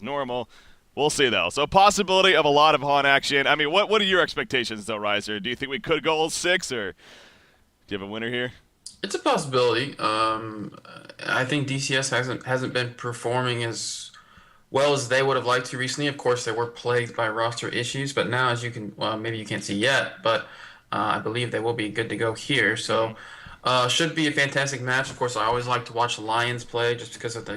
normal. We'll see, though. So, possibility of a lot of Han action. I mean, what are your expectations, though, Riser? Do you think we could go all six, or do you have a winner here? It's a possibility. I think DCS hasn't been performing as well as they would have liked to recently. Of course, they were plagued by roster issues, but now, as you can, well, maybe you can't see yet, but I believe they will be good to go here. Mm-hmm. So, should be a fantastic match. Of course, I always like to watch the Lions play just because of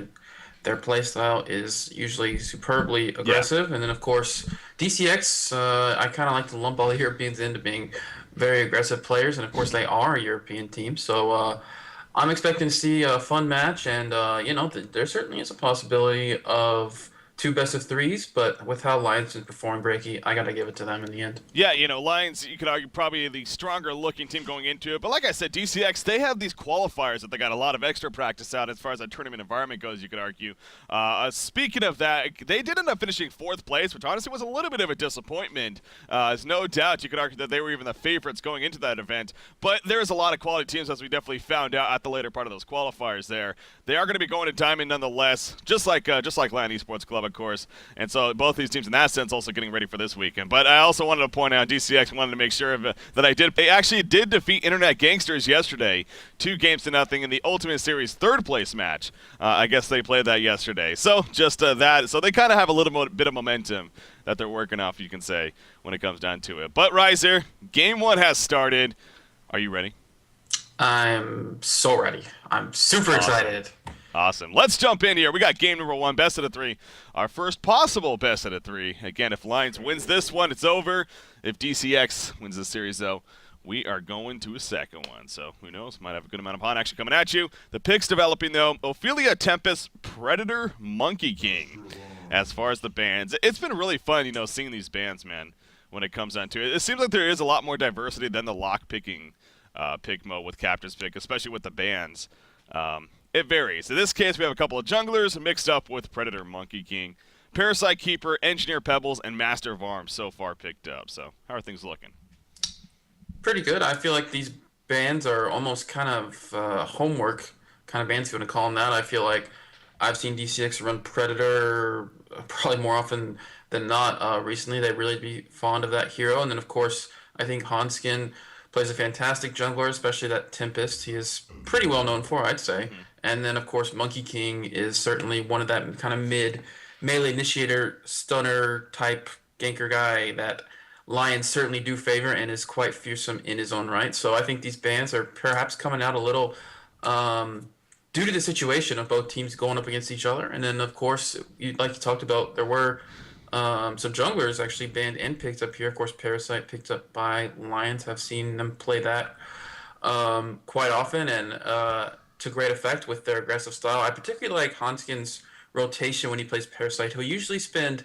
their play style is usually superbly Yeah. aggressive. And then, of course, DCX, I kind of like to lump all the Europeans into being very aggressive players. And, of course, they are a European team. So I'm expecting to see a fun match. And, there certainly is a possibility of two best of threes. But with how Lions been performing, Breaky, I got to give it to them in the end. Yeah, Lions, you could argue probably the stronger looking team going into it. But like I said, DCX, they have these qualifiers that they got a lot of extra practice out as far as that tournament environment goes, you could argue. Speaking of that, they did end up finishing fourth place, which honestly was a little bit of a disappointment. There's no doubt you could argue that they were even the favorites going into that event. But there's a lot of quality teams, as we definitely found out at the later part of those qualifiers there. They are going to be going to Diamond nonetheless, just like Land Esports Club, of course. And so both these teams, in that sense, also getting ready for this weekend. But I also wanted to point out, DCX wanted to make sure they actually did defeat Internet Gangsters yesterday, 2-0 in the Ultimate Series third place match. I guess they played that yesterday. So just that. So they kind of have a little bit of momentum that they're working off, you can say, when it comes down to it. But Riser, game one has started. Are you ready? I'm so ready. I'm super Awesome. excited. Awesome. Let's jump in here. We got game number one, best out of three. Our first possible best out of three. Again, if Lions wins this one, it's over. If DCX wins this series, though, we are going to a second one. So who knows? Might have a good amount of Han action coming at you. The picks developing, though. Ophelia Tempest, Predator, Monkey King. As far as the bands, it's been really fun, seeing these bands, man, when it comes down to it. It seems like there is a lot more diversity than the lock picking pick mode with Captain's Pick, especially with the bands. It varies. In this case, we have a couple of junglers mixed up with Predator, Monkey King, Parasite Keeper, Engineer Pebbles, and Master of Arms so far picked up. So, how are things looking? Pretty good. I feel like these bands are almost kind of homework kind of bands, if you want to call them that. I feel like I've seen DCX run Predator probably more often than not recently. They really be fond of that hero. And then, of course, I think Hanskin plays a fantastic jungler, especially that Tempest. He is pretty well known for, I'd say. Mm-hmm. And then, of course, Monkey King is certainly one of that kind of mid melee initiator, stunner type ganker guy that Lions certainly do favor and is quite fearsome in his own right. So I think these bans are perhaps coming out a little due to the situation of both teams going up against each other. And then, of course, like you talked about, there were some junglers actually banned and picked up here. Of course, Parasite picked up by Lions. I've seen them play that quite often and to great effect with their aggressive style. I particularly like Hanskin's rotation when he plays Parasite. He'll usually spend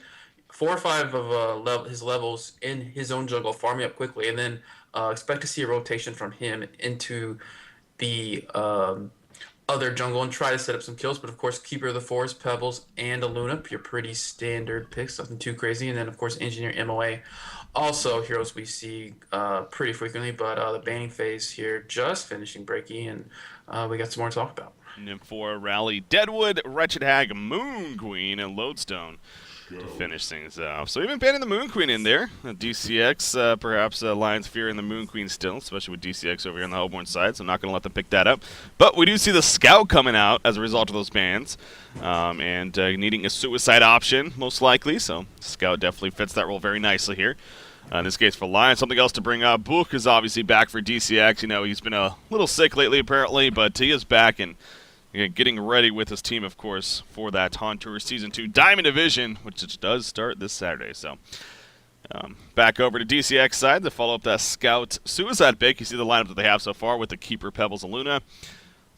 4 or 5 of his levels in his own jungle, farming up quickly, and then expect to see a rotation from him into the other jungle and try to set up some kills. But of course, Keeper of the Forest, Pebbles, and a Luna, your pretty standard picks, nothing too crazy. And then of course, Engineer MOA, also heroes we see pretty frequently. But the banning phase here just finishing breaking, and we got some more to talk about. Nymph4, Rally, Deadwood, Wretched Hag, Moon Queen, and Lodestone to finish things off. So even banning the Moon Queen in there. DCX, perhaps Lions fearing the Moon Queen still, especially with DCX over here on the Hellborn side, so I'm not going to let them pick that up. But we do see the Scout coming out as a result of those bans, and needing a suicide option, most likely, so Scout definitely fits that role very nicely here. In this case for Lions, something else to bring up. Book is obviously back for DCX. He's been a little sick lately apparently, but he is back and getting ready with his team, of course, for that Han Tour Season 2 Diamond Division, which does start this Saturday. So, back over to DCX side to follow up that Scout Suicide pick. You see the lineup that they have so far with the Keeper, Pebbles, and Luna.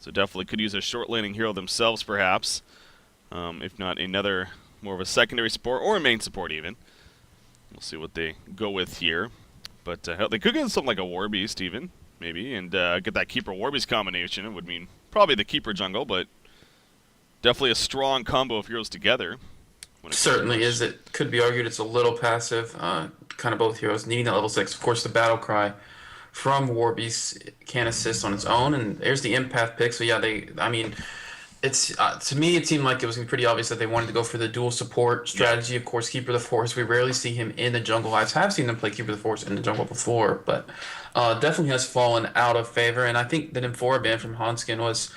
So definitely could use a short laning hero themselves, perhaps. If not another, more of a secondary support or a main support even. We'll see what they go with here. But they could get something like a War Beast even, maybe, and get that Keeper War Beast combination. It would mean probably the Keeper jungle, but definitely a strong combo of heroes together. Certainly is. It could be argued it's a little passive. Kind of both heroes needing that level 6. Of course, the battle cry from Warbeast can assist on its own, and there's the empath pick. So yeah, It's to me, it seemed like it was gonna be pretty obvious that they wanted to go for the dual support Yeah. strategy. Of course, Keeper of the Forest. We rarely see him in the jungle. I have seen him play Keeper of the Forest in the jungle before, but definitely has fallen out of favor. And I think the Nymphora ban from Hanskin was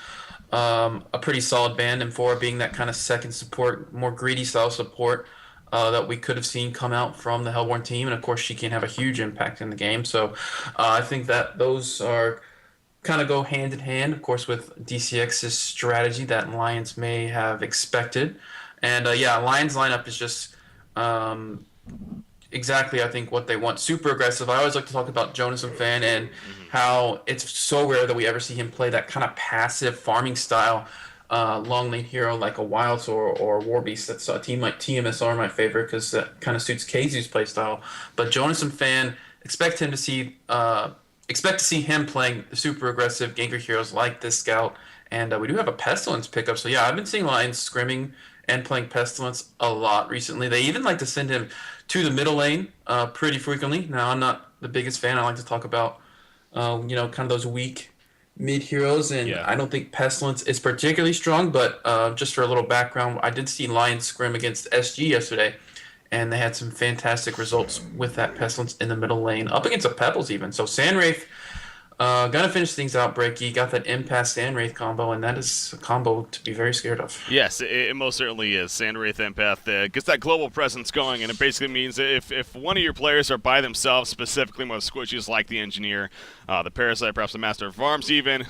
a pretty solid ban. Nymphora being that kind of second support, more greedy style support that we could have seen come out from the Hellborn team. And of course, she can have a huge impact in the game. So I think that those are kind of go hand in hand, of course, with DCX's strategy that Lions may have expected. And yeah, Lions lineup is just um, exactly, I think, what they want. Super aggressive. I always like to talk about Jonas and Fan and Hmm. how it's so rare that we ever see him play that kind of passive farming style long lane hero like a Wilds or Warbeast. That's a team like TMSR my favorite because that kind of suits KZ's play style. But Jonas and Fan expect to see him playing super aggressive ganker heroes like this scout. And we do have a Pestilence pickup. So yeah, I've been seeing Lions scrimming and playing Pestilence a lot recently. They even like to send him to the middle lane pretty frequently. Now, I'm not the biggest fan. I like to talk about, kind of those weak mid heroes, and Yeah. I don't think Pestilence is particularly strong. But just for a little background, I did see Lions scrim against SG yesterday, and they had some fantastic results with that Pestilence in the middle lane, up against a Pebbles even. So Sandwraith gonna finish things out, Breaky. Got that Impasse Sandwraith combo, and that is a combo to be very scared of. Yes, it most certainly is. Sandwraith Empath gets that global presence going, and it basically means that if one of your players are by themselves, specifically most squishies like the Engineer, the Parasite, perhaps the Master of Arms even,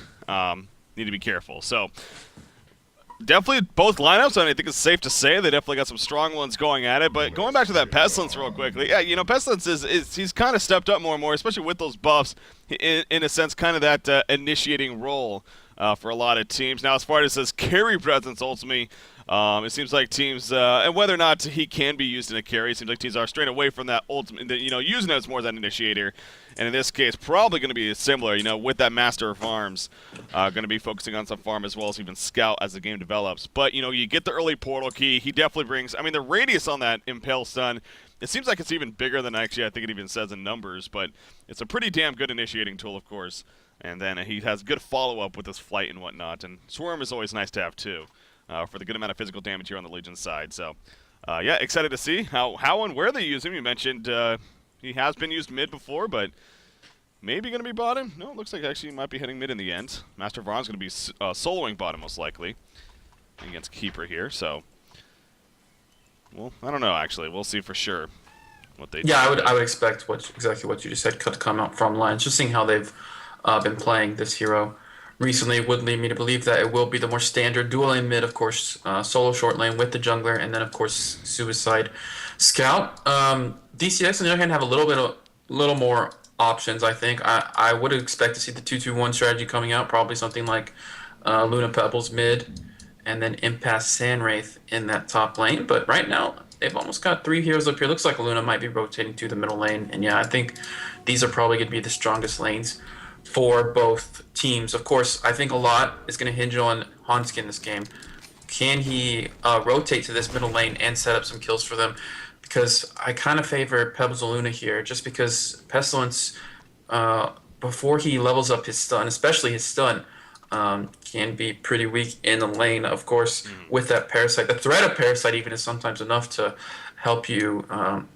need to be careful. So definitely both lineups, and I think it's safe to say they definitely got some strong ones going at it. But going back to that Pestilence real quickly, yeah, Pestilence is he's kind of stepped up more and more, especially with those buffs, in a sense, kind of that initiating role for a lot of teams. Now, as far as his carry presence, ultimately, it seems like teams, and whether or not he can be used in a carry, it seems like teams are straying away from that ultimate, using it as more as an initiator. And in this case, probably going to be similar, with that Master of Arms, going to be focusing on some farm as well as even scout as the game develops. But, you get the early portal key. He definitely brings, the radius on that Impale Stun, it seems like it's even bigger than actually I think it even says in numbers, but it's a pretty damn good initiating tool, of course. And then he has good follow-up with his flight and whatnot. And Swarm is always nice to have, too, for the good amount of physical damage here on the Legion side. So, yeah, excited to see how and where they use him. You mentioned he has been used mid before, but maybe going to be bottom? No, it looks like actually he might be hitting mid in the end. Master of Arms going to be soloing bottom most likely against Keeper here. So, well, I don't know actually. We'll see for sure what they do. Yeah, I would expect exactly what you just said could come out from Lions. Just seeing how they've been playing this hero recently would lead me to believe that it will be the more standard dual lane mid, of course, solo short lane with the jungler, and then of course Suicide Scout. DCX on the other hand have a little more options. I think I would expect to see the 2-2-1 strategy coming out, probably something like Luna Pebbles mid, and then Impasse Sandwraith in that top lane. But right now, they've almost got three heroes up here. Looks like Luna might be rotating to the middle lane. And yeah, I think these are probably going to be the strongest lanes for both teams. Of course, I think a lot is going to hinge on Hanskin this game. Can he rotate to this middle lane and set up some kills for them? Because I kind of favor Pebbles and Luna here, just because Pestilence, before he levels up his stun, especially his stun, can be pretty weak in the lane. Of course, with that Parasite, the threat of Parasite even is sometimes enough to help you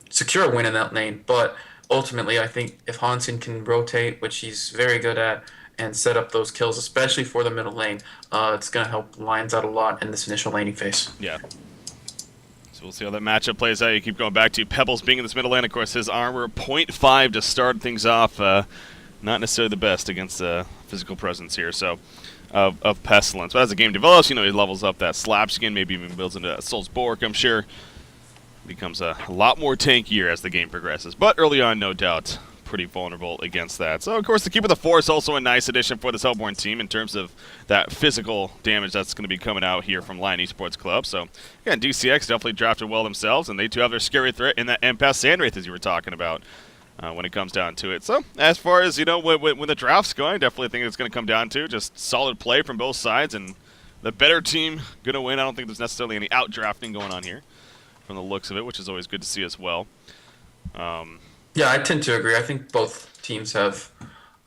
secure a win in that lane. But ultimately, I think if Hansen can rotate, which he's very good at, and set up those kills, especially for the middle lane, it's going to help Lions out a lot in this initial laning phase. Yeah. So we'll see how that matchup plays out. You keep going back to Pebbles being in this middle lane. Of course, his armor 0.5 to start things off. Not necessarily the best against physical presence here. So of Pestilence. But as the game develops, he levels up that slap skin, maybe even builds into Soul's Bork, I'm sure. Becomes a lot more tankier as the game progresses. But early on, no doubt, pretty vulnerable against that. So, of course, the Keeper of the Force also a nice addition for this Hellborn team in terms of that physical damage that's going to be coming out here from Lion Esports Club. So, again, DCX definitely drafted well themselves, and they too have their scary threat in that Impasse Sandwraith, as you were talking about, when it comes down to it. So, as far as, when the draft's going, I definitely think it's going to come down to just solid play from both sides, and the better team going to win. I don't think there's necessarily any out-drafting going on here from the looks of it, which is always good to see as well. Yeah, I tend to agree. I think both teams have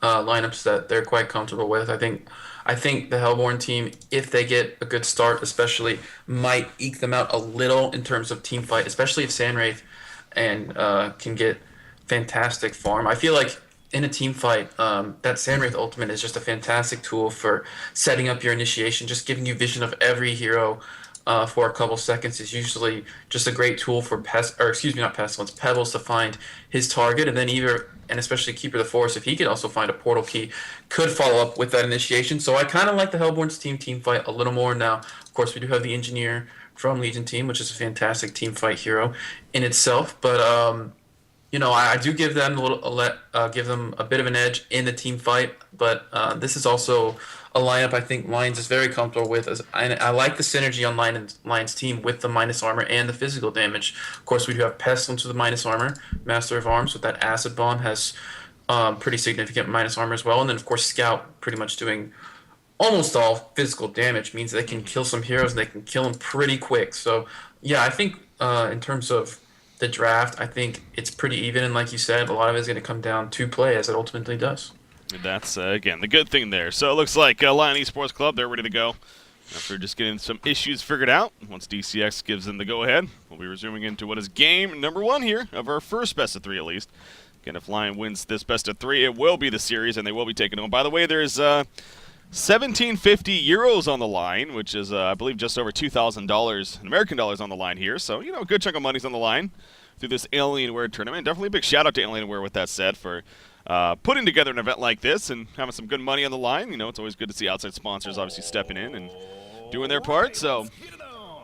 lineups that they're quite comfortable with. I think I think the Hellborn team, if they get a good start, especially, might eke them out a little in terms of team fight, especially if Sandwraith and can get fantastic farm. I feel like in a team fight, that Sandwraith ultimate is just a fantastic tool for setting up your initiation, just giving you vision of every hero for a couple seconds is usually just a great tool for not Pestilence, Pebbles to find his target, and then and especially Keeper of the Forest, if he could also find a portal key, could follow up with that initiation. So I kind of like the Hellborn's team fight a little more now. Of course, we do have the Engineer from Legion team, which is a fantastic team fight hero in itself, but I do give them give them a bit of an edge in the team fight, but this is also a lineup I think Lions is very comfortable with. I like the synergy on Lions team with the minus armor and the physical damage. Of course, we do have Pestilence with the minus armor, Master of Arms with that Acid Bomb has pretty significant minus armor as well, and then of course Scout pretty much doing almost all physical damage means they can kill some heroes and they can kill them pretty quick. So yeah, I think in terms of the draft, I think it's pretty even, and like you said, a lot of it is going to come down to play as it ultimately does. And that's, again, the good thing there. So it looks like Lion Esports Club, they're ready to go. After just getting some issues figured out, once DCX gives them the go-ahead, we'll be resuming into what is game number 1 here of our first best of 3 at least. Again, if Lion wins this best of 3, it will be the series, and they will be taking home. By the way, there's 1750 euros on the line, which is, I believe, just over $2,000 in American dollars on the line here. So, a good chunk of money's on the line through this Alienware tournament. Definitely a big shout-out to Alienware with that said for putting together an event like this and having some good money on the line. It's always good to see outside sponsors obviously stepping in and doing their part. So,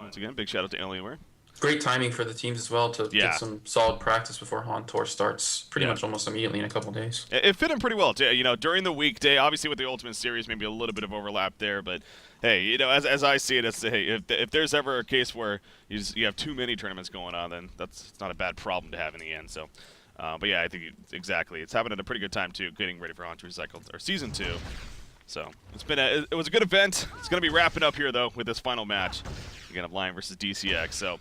once again, big shout-out to Alienware. Great timing for the teams as well to get some solid practice before Han Tour starts pretty much almost immediately in a couple days. It fit in pretty well, too. During the weekday, obviously with the Ultimate Series, maybe a little bit of overlap there, but hey, as I see it, it's, hey, if there's ever a case where you have too many tournaments going on, then it's not a bad problem to have in the end. So, but yeah, I think exactly. It's happened at a pretty good time, too, getting ready for Han Tour Cycle, or Season 2. So, it was a good event. It's going to be wrapping up here, though, with this final match. Again, of Lion versus DCX. So,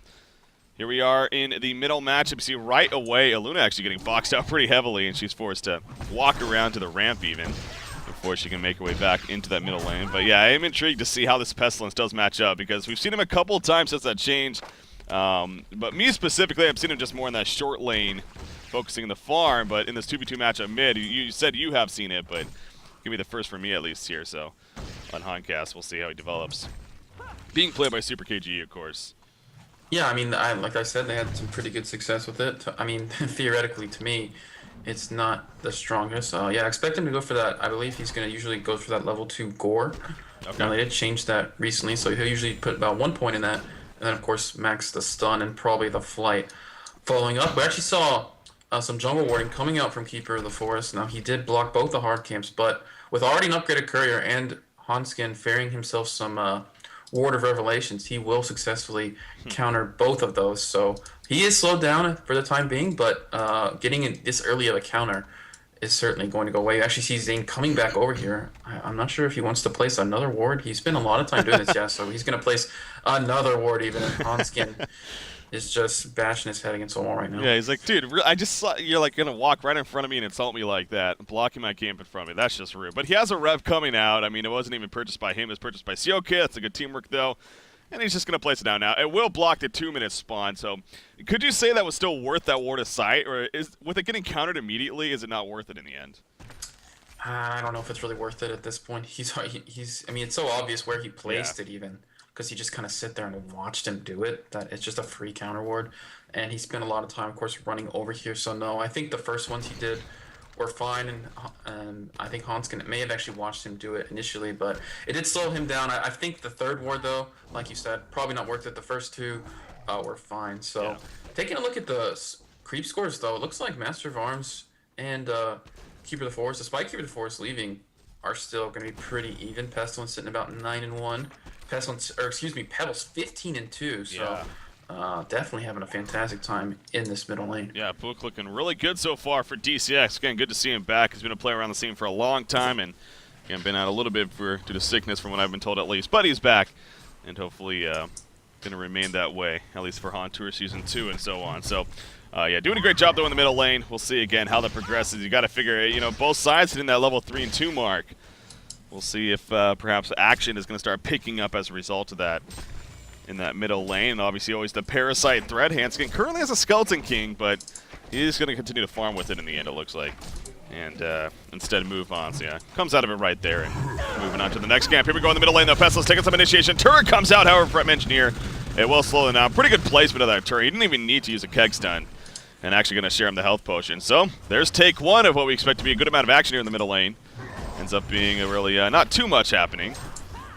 here we are in the middle matchup. You see right away, Aluna actually getting boxed out pretty heavily, and she's forced to walk around to the ramp even before she can make her way back into that middle lane. But yeah, I am intrigued to see how this Pestilence does match up, because we've seen him a couple times since that change. But me specifically, I've seen him just more in that short lane, focusing on the farm. But in this 2v2 matchup mid, you said you have seen it, but give me the first for me at least here. So on Honcast, we'll see how he develops. Being played by Super KG, of course. Yeah, I mean, like I said, they had some pretty good success with it. I mean, theoretically, to me, it's not the strongest. Yeah, expect him to go for that. I believe he's going to usually go for that level 2 gore. Okay. Now, they did change that recently, so he'll usually put about 1 point in that. And then, of course, max the stun and probably the flight. Following up, we actually saw some jungle warding coming out from Keeper of the Forest. Now, he did block both the hard camps, but with already an upgraded courier and Hanskin ferrying himself some Ward of Revelations, he will successfully counter both of those. So he is slowed down for the time being, but getting in this early of a counter is certainly going to go away. You actually see Zane coming back over here. I'm not sure if he wants to place another ward. He spent a lot of time doing this, yeah, so he's going to place another ward even. And Hanskin is just bashing his head against the wall right now. Yeah, he's like, dude, I just saw you're like going to walk right in front of me and insult me like that, blocking my camp in front of me. That's just rude. But he has a rev coming out. I mean, it wasn't even purchased by him. It was purchased by Sioka. That's a good teamwork, though. And he's just going to place it down now. It will block the 2-minute spawn. So could you say that was still worth that ward of sight? Or with it getting countered immediately, is it not worth it in the end? I don't know if it's really worth it at this point. I mean, it's so obvious where he placed it even, because he just kind of sit there and watched him do it, that it's just a free counter ward. And he spent a lot of time, of course, running over here. So no, I think the first ones he did were fine, and I think Hanskin may have actually watched him do it initially, but it did slow him down. I think the third ward, though, like you said, probably not worth it. The first two were fine. So taking a look at the creep scores, though, it looks like Master of Arms and Keeper of the Forest, despite Keeper of the Forest leaving, are still going to be pretty even. Pestilence sitting about 9-1. Pebbles 15-2. So definitely having a fantastic time in this middle lane. Yeah, Book looking really good so far for DCX. Again, good to see him back. He's been a player around the scene for a long time, and again, been out a little bit due to sickness, from what I've been told at least. But he's back, and hopefully going to remain that way, at least for Han Tour Season 2 and so on. So, yeah, doing a great job, though, in the middle lane. We'll see, again, how that progresses. You got to figure, both sides hitting that level 3 and 2 mark. we'll see if perhaps action is going to start picking up as a result of that in that middle lane. Obviously, always the Parasite threat. Hanskin currently has a Skeleton King, but he's going to continue to farm with it in the end, it looks like. And instead move on. So yeah, comes out of it right there. And moving on to the next camp. Here we go in the middle lane, though. Pestilence taking some initiation. Turret comes out, however, from Engineer. It will slow him down. Pretty good placement of that turret. He didn't even need to use a keg stun. And actually going to share him the health potion. So there's take one of what we expect to be a good amount of action here in the middle lane. Ends up being a really not too much happening,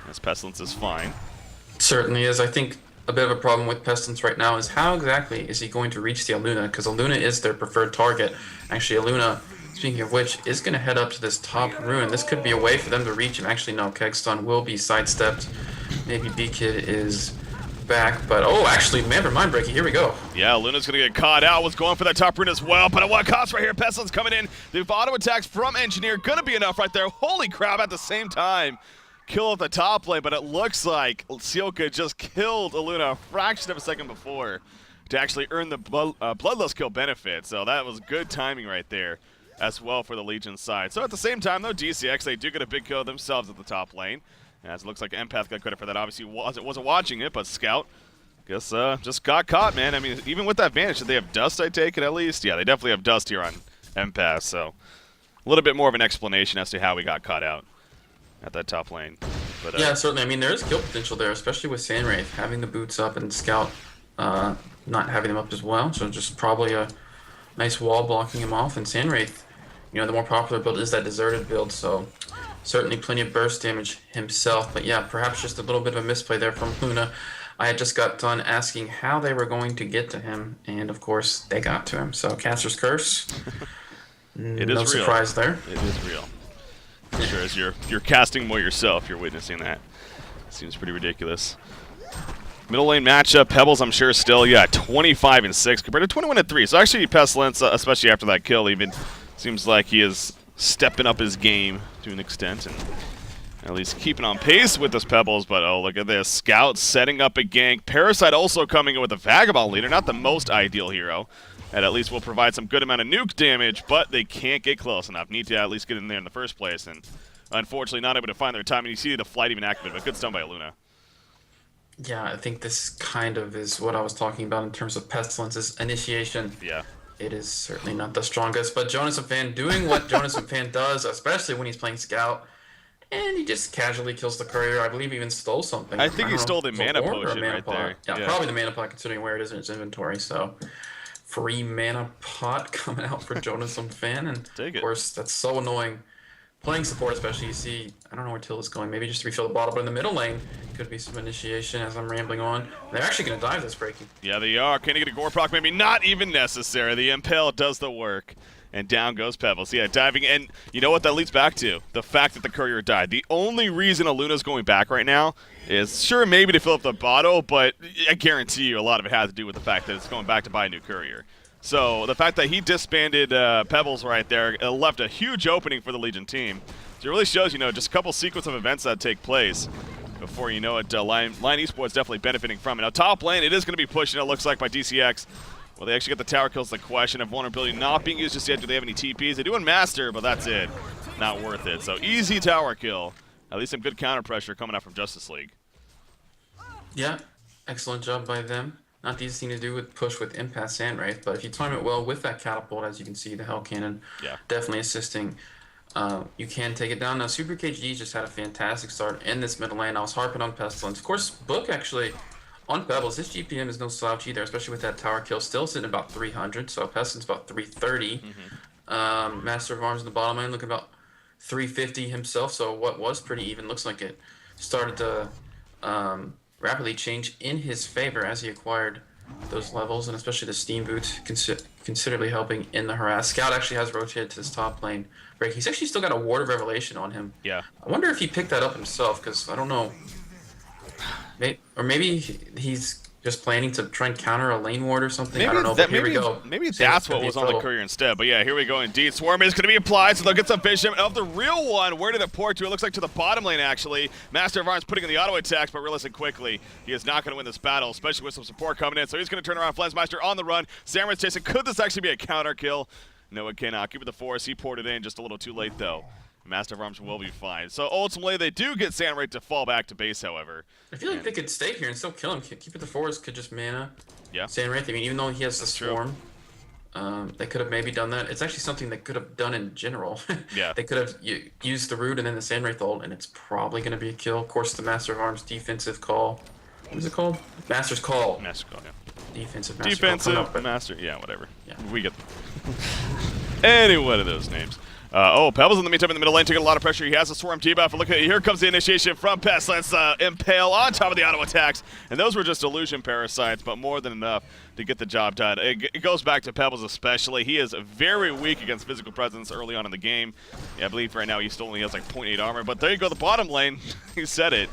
as Pestilence is fine. Certainly is. I think a bit of a problem with Pestilence right now is how exactly is he going to reach the Aluna? Because Aluna is their preferred target. Actually, Aluna, speaking of which, is going to head up to this top ruin. This could be a way for them to reach him. Actually, no, keg stun will be sidestepped. Maybe B-Kid is back, but oh, actually, never mind, Breaky. Here we go. Yeah, Luna's gonna get caught out. Was going for that top rune as well, but at what cost right here? Pestilence coming in. The auto attacks from Engineer gonna be enough right there. Holy crap! At the same time, kill at the top lane, but it looks like Sioka just killed Aluna a fraction of a second before to actually earn the bloodless kill benefit. So that was good timing right there as well for the Legion side. So at the same time, though, DCX they do get a big kill themselves at the top lane. As it looks like Empath got credit for that. Obviously, wasn't watching it, but Scout, guess, just got caught, man. I mean, even with that advantage, did they have Dust, I take it, at least? Yeah, they definitely have Dust here on Empath, so a little bit more of an explanation as to how we got caught out at that top lane. But, yeah, certainly. I mean, there is kill potential there, especially with Sandwraith having the boots up and Scout not having them up as well. So just probably a nice wall blocking him off. And Sandwraith, you know, the more popular build is that deserted build, so certainly plenty of burst damage himself. But yeah, perhaps just a little bit of a misplay there from Luna. I had just got done asking how they were going to get to him, and of course they got to him. So Caster's Curse. No surprise there. It is real. I'm sure as you're casting more yourself, you're witnessing that. Seems pretty ridiculous. Middle lane matchup, Pebbles, I'm sure still, 25 and 6 compared to 21 and 3. So actually, Pestilence, especially after that kill, even seems like he is stepping up his game to an extent and at least keeping on pace with this Pebbles. But oh, look at this. Scout setting up a gank. Parasite also coming in with a Vagabond leader. Not the most ideal hero. And at least will provide some good amount of nuke damage, but they can't get close enough. Need to at least get in there in the first place. And unfortunately, not able to find their time. And you see the flight even activated, but good stun by Luna. Yeah, I think this kind of is what I was talking about in terms of Pestilence's initiation. Yeah. It is certainly not the strongest, but Jonas and Fan doing what Jonas and Fan does, especially when he's playing Scout, and he just casually kills the courier. I believe he even stole something. I think he stole the mana potion right there. Yeah, probably the mana pot, considering where it is in his inventory. So, free mana pot coming out for Jonas and Fan, and of course that's so annoying. Playing support, especially, you see, I don't know where Till is going. Maybe just to refill the bottle, but in the middle lane, could be some initiation as I'm rambling on. They're actually going to dive this breaking. Yeah, they are. Can he get a gore proc? Maybe not even necessary. The Impale does the work. And down goes Pebbles. Yeah, diving. And you know what that leads back to? The fact that the courier died. The only reason Aluna's going back right now is, sure, maybe to fill up the bottle, but I guarantee you a lot of it has to do with the fact that it's going back to buy a new courier. So the fact that he disbanded Pebbles right there left a huge opening for the Legion team. So it really shows, you know, just a couple sequence of events that take place before you know it. Lion Esports definitely benefiting from it. Now top lane, it is going to be pushing, it looks like, by DCX. Well, they actually get the tower kills. The question of vulnerability not being used just yet. Do they have any TPs? They do in Master, but that's it. Not worth it. So easy tower kill. At least some good counter pressure coming out from Justice League. Yeah, excellent job by them. Not the easiest thing to do with push with Impasse Sandwraith, but if you time it well with that catapult, as you can see, the Hell Cannon definitely assisting. You can take it down. Now, Super KG just had a fantastic start in this middle lane. I was harping on Pestilence. Of course, Book actually on Pebbles, his GPM is no slouch either, especially with that tower kill. Still sitting about 300, so Pestilence about 330. Master of Arms in the bottom lane looking about 350 himself, so what was pretty even. Looks like it started to rapidly change in his favor as he acquired those levels, and especially the Steam Boots considerably helping in the harass. Scout actually has rotated to his top lane break. He's actually still got a Ward of Revelation on him. Yeah. I wonder if he picked that up himself, because I don't know. Maybe he's just planning to try and counter a lane ward or something. Maybe I don't know, but here we go. Maybe that's what was on the courier instead. But yeah, here we go indeed. Swarm is going to be applied, so they'll get some vision of the real one. Where did it port to? It looks like to the bottom lane, actually. Master of Arms putting in the auto attacks, but realizing quickly he is not going to win this battle, especially with some support coming in. So he's going to turn around. Flensmeister on the run. Samurais chasing. Could this actually be a counter kill? No, it cannot. Keep it the force. He poured it in just a little too late, though. Master of Arms will be fine. So ultimately, they do get Sandwraith to fall back to base, however. I feel like they could stay here and still kill him. Keep it the forest could just mana Yeah. Sandwraith. I mean, even though he has the That's true. swarm, they could have maybe done that. It's actually something they could have done in general. Yeah. They could have used the root and then the Sandwraith ult, and it's probably going to be a kill. Of course, the Master of Arms defensive call. What is it called? Master's Call. Master Call, yeah. Defensive Master Defensive, Call. But Master, yeah, whatever. Yeah. We get any one of those names. Pebbles in the meantime in the middle lane taking a lot of pressure. He has a Swarm debuff. Look at it. Here comes the initiation from Pestilence. Impale on top of the auto attacks. And those were just illusion parasites, but more than enough to get the job done. It goes back to Pebbles especially. He is very weak against physical presence early on in the game. Yeah, I believe right now he still only has like 0.8 armor. But there you go, the bottom lane. He said it.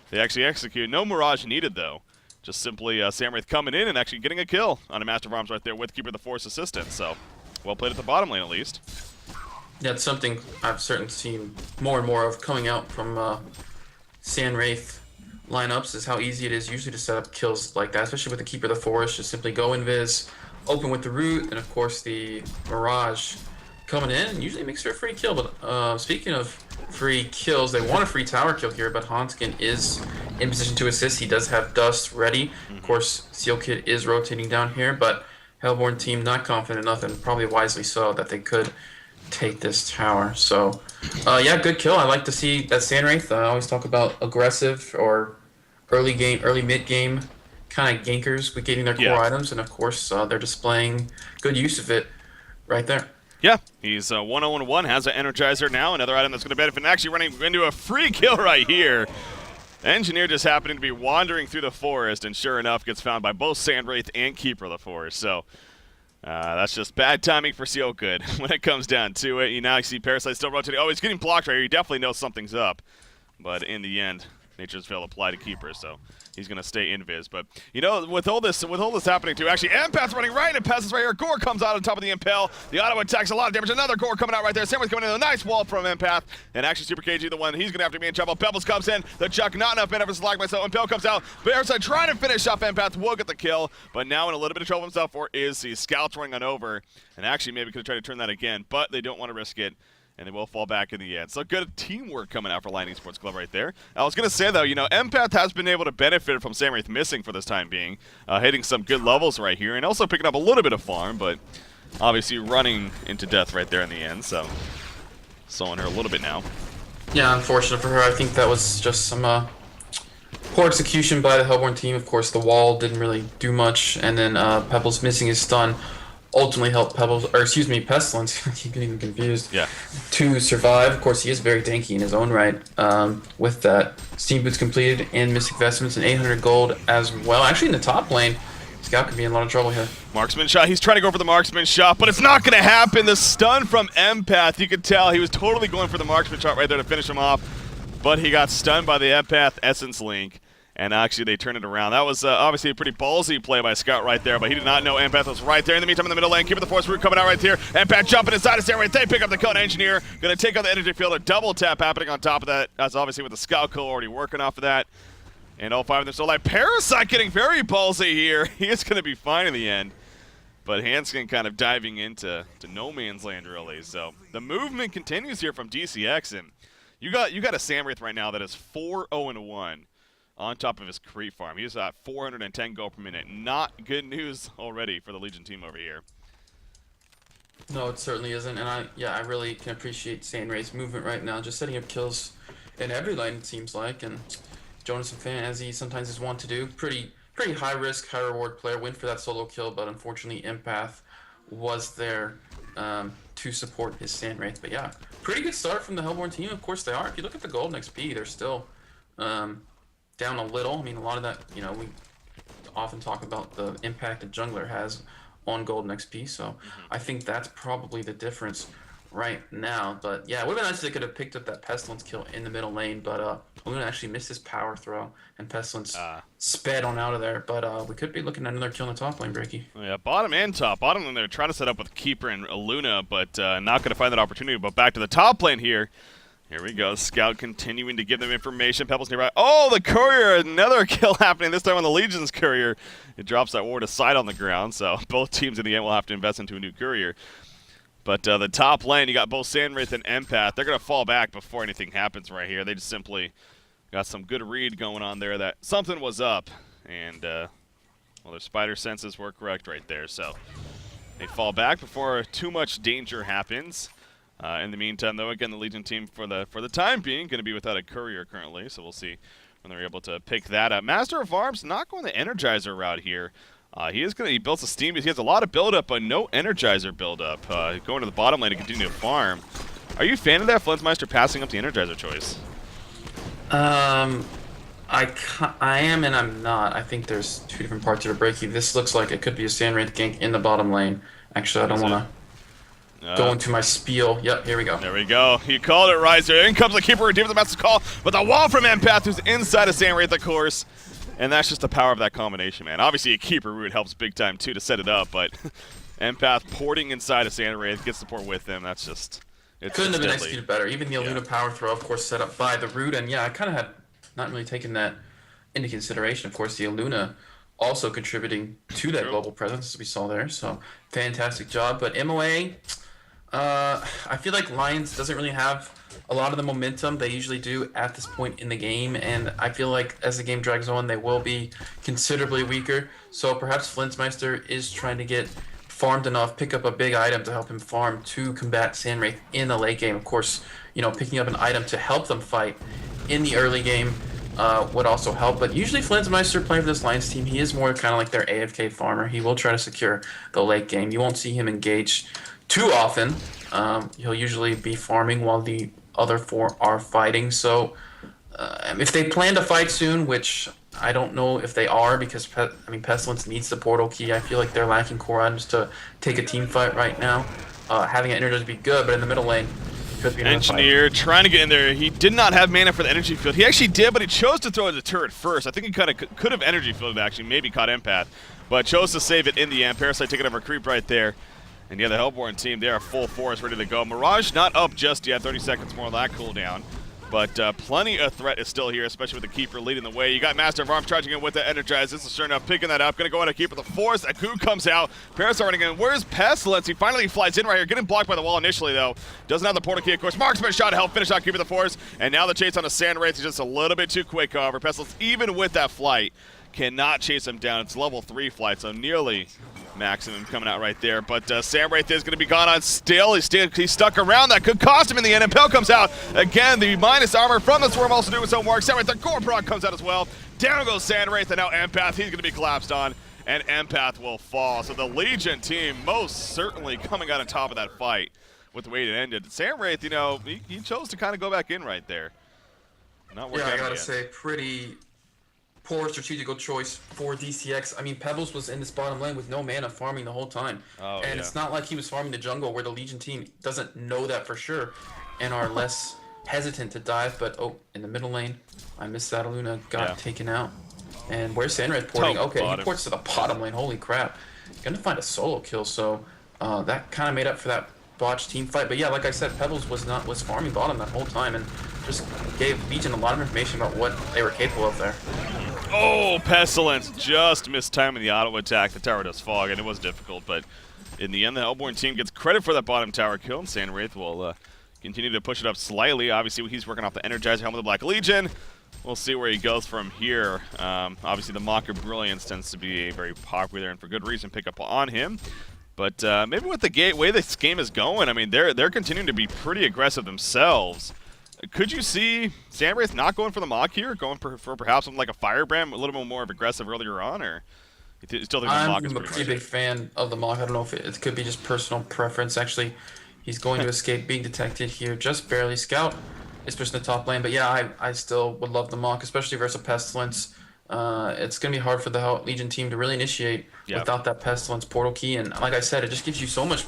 They actually execute. No Mirage needed, though. Just simply Sandwraith coming in and actually getting a kill on a Master of Arms right there with Keeper of the Force assistance. So, well played at the bottom lane, at least. yeah, it's something I've certainly seen more and more of coming out from Sandwraith lineups is how easy it is usually to set up kills like that, especially with the Keeper of the Forest. Just simply go invis, open with the root, and of course the Mirage coming in usually makes for a free kill. But speaking of free kills, they want a free tower kill here, but Hanskin is in position to assist. He does have Dust ready. Of course, Seal Kid is rotating down here, but Hellborn team not confident enough, and probably wisely so, that they could take this tower. So, yeah, good kill. I like to see that Sandwraith. I always talk about aggressive or early mid game kind of gankers with getting their core items, and of course they're displaying good use of it right there. Yeah, he's 1-0-1, has an Energizer now, another item that's going to benefit, and actually running into a free kill right here. Engineer just happening to be wandering through the forest, and sure enough, gets found by both Sandwraith and Keeper of the Forest. So, that's just bad timing for Seal Good when it comes down to it. You now see Parasite still rotating. Oh, he's getting blocked right here. He definitely knows something's up. But in the end, Nature's Veil applied to Keeper, so he's going to stay invis. But, you know, with all this happening too, actually, Empath's running right into Pestilence right here. Gore comes out on top of the Impale. The auto attacks a lot of damage. Another Gore coming out right there. Sandwich coming in. A nice wall from Empath. And actually, Super KG, the one he's going to have to be in trouble. Pebbles comes in. The Chuck, not enough mana for Slag myself. Impale comes out. Parasite trying to finish off Empath. Will get the kill. But now in a little bit of trouble himself for Izzy. Scouts running on over. And actually, maybe could have tried to turn that again. But they don't want to risk it. And they will fall back in the end. So good teamwork coming out for Lightning Sports Club right there. I was going to say, though, you know, Empath has been able to benefit from Sandwraith missing for this time being. Hitting some good levels right here. And also picking up a little bit of farm, but obviously running into death right there in the end. So, slowing her a little bit now. Yeah, unfortunate for her. I think that was just some poor execution by the Hellborn team. Of course, the wall didn't really do much. And then Pebbles missing his stun ultimately helped Pestilence, keep getting confused, to survive. Of course, he is very tanky in his own right. With that, Steam Boots completed and Mystic Vestments and 800 gold as well. Actually, in the top lane, Scout could be in a lot of trouble here. Marksman shot. He's trying to go for the marksman shot, but it's not going to happen. The stun from Empath, you could tell he was totally going for the marksman shot right there to finish him off, but he got stunned by the Empath Essence Link. And actually, they turned it around. That was obviously a pretty ballsy play by Scout right there, but he did not know Empath was right there. In the meantime, in the middle lane, Keeper of the Force root coming out right here. Empath jumping inside of Sandwraith. They pick up the kill, and Engineer going to take out the energy field. A double tap happening on top of that. That's obviously with the Scout kill already working off of that. And all five of them still alive. Parasite getting very ballsy here. He is going to be fine in the end. But Hanskin kind of diving into no man's land, really. So the movement continues here from DCX, and you got a Sandwraith right now that is 4-0-1. On top of his creep farm. He's at 410 gold per minute. Not good news already for the Legion team over here. No, it certainly isn't. And I really can appreciate Sandwraith's movement right now. Just setting up kills in every lane, it seems like. And Jonas and Fan, as he sometimes is wont to do, pretty high risk, high reward player. Went for that solo kill, but unfortunately Empath was there to support his Sandwraith. But yeah, pretty good start from the Hellborn team. Of course they are. If you look at the gold and XP, they're still down a little. I mean, a lot of that, you know, we often talk about the impact a jungler has on gold and XP, so I think that's probably the difference right now. But yeah, it would have been nice if they could have picked up that Pestilence kill in the middle lane, but Luna actually missed his power throw, and Pestilence sped on out of there. But we could be looking at another kill in the top lane, Breaky. Yeah, bottom and top. Bottom lane, they're trying to set up with Keeper and Luna, but not going to find that opportunity. But back to the top lane here. Here we go. Scout continuing to give them information. Pebbles nearby. Oh, the courier! Another kill happening, this time on the Legion's courier. It drops that ward aside on the ground, so both teams in the end will have to invest into a new courier. But the top lane, you got both Sandwraith and Empath. They're going to fall back before anything happens right here. They just simply got some good read going on there that something was up. And, well, their spider senses were correct right there. So they fall back before too much danger happens. In the meantime, though, again, the Legion team for the time being going to be without a courier currently. So we'll see when they're able to pick that up. Master of Arms not going the Energizer route here. He builds a steam. He has a lot of build-up, but no Energizer build-up. Going to the bottom lane to continue to farm. Are you a fan of that, Flintsmeister passing up the Energizer choice? I am and I'm not. I think there's two different parts of a breaky. This looks like it could be a Sandwraith gank in the bottom lane. Actually, I don't want to go into my spiel. Yep, here we go. There we go. You called it right there. In comes the Keeper, redeems the master's call, but the wall from Empath, who's inside of Sandwraith, of course. And that's just the power of that combination, man. Obviously, a Keeper root helps big time, too, to set it up, but Empath porting inside of Sandwraith, gets support with him. That's just... Couldn't have been executed better. Even the Aluna power throw, of course, set up by the root. And yeah, I kind of had not really taken that into consideration. Of course, the Aluna also contributing to that global presence, as we saw there. So, fantastic job. But MOA, I feel like Lions doesn't really have a lot of the momentum they usually do at this point in the game, and I feel like as the game drags on, they will be considerably weaker. So perhaps Flintsmeister is trying to get farmed enough, pick up a big item to help him farm to combat Sandwraith in the late game. Of course, you know, picking up an item to help them fight in the early game would also help. But usually Flintsmeister playing for this Lions team, he is more kind of like their AFK farmer. He will try to secure the late game. You won't see him engage too often. He'll usually be farming while the other four are fighting. So if they plan to fight soon, which I don't know if they are, because Pestilence needs the portal key. I feel like they're lacking core items to take a team fight right now. Having an Energizer would be good, but in the middle lane, could be Engineer trying to get in there. He did not have mana for the energy field. He actually did, but he chose to throw the turret first. I think he kind of could have energy fielded, actually, maybe caught Empath, but chose to save it in the end. Parasite taking over creep right there. And yeah, the Hellborn team, they are full force, ready to go. Mirage not up just yet, 30 seconds more of that cooldown. But plenty of threat is still here, especially with the Keeper leading the way. You got Master of Arms charging in with the Energize. This is sure enough picking that up. Going to go on a Keeper the Force. Aku comes out. Parasite running in. Where's Pestilence? He finally flies in right here. Getting blocked by the wall initially, though. Doesn't have the portal key, of course. Marksman shot to help finish out Keeper the Force. And now the chase on a Sandwraith is just a little bit too quick, however. Pestilence, even with that flight, cannot chase him down. It's level 3 flight, so nearly maximum coming out right there. But Sandwraith is going to be gone on still. He's stuck around. That could cost him in the end. Impel comes out. Again, the minus armor from the Swarm also doing its own work. Sandwraith, the core proc comes out as well. Down goes Sandwraith, and now Empath. He's going to be collapsed on, and Empath will fall. So the Legion team most certainly coming out on top of that fight with the way it ended. Sandwraith, you know, he chose to kind of go back in right there. Not working out. I got to say, pretty poor strategical choice for DCX. I mean, Pebbles was in this bottom lane with no mana farming the whole time. And it's not like he was farming the jungle where the Legion team doesn't know that for sure and are less hesitant to dive. But, in the middle lane, I missed that. Aluna got taken out. And where's Sandwraith porting? Okay, he ports to the bottom lane. Holy crap. Gonna find a solo kill, so that kind of made up for that botched team fight. But yeah, like I said, Pebbles was farming bottom that whole time and just gave Legion a lot of information about what they were capable of there. Oh, Pestilence just missed time in the auto attack. The tower does fog, and it was difficult, but in the end, the Hellborn team gets credit for that bottom tower kill, and Sandwraith will continue to push it up slightly. Obviously, he's working off the Energizer helmet of the Black Legion. We'll see where he goes from here. Obviously, the Mocker Brilliance tends to be a very popular, and for good reason, pick up on him. But maybe with the way this game is going, I mean, they're continuing to be pretty aggressive themselves. Could you see Sandwraith not going for the Mock here, going for perhaps something like a Firebrand, a little bit more aggressive earlier on, or you still think the Mock is I'm a pretty big fan of the Mock. I don't know if it could be just personal preference. Actually, he's going to escape being detected here, just barely. Scout is pushing the top lane, but yeah, I still would love the Mock, especially versus Pestilence. It's going to be hard for the Legion team to really initiate without that Pestilence portal key, and like I said, it just gives you so much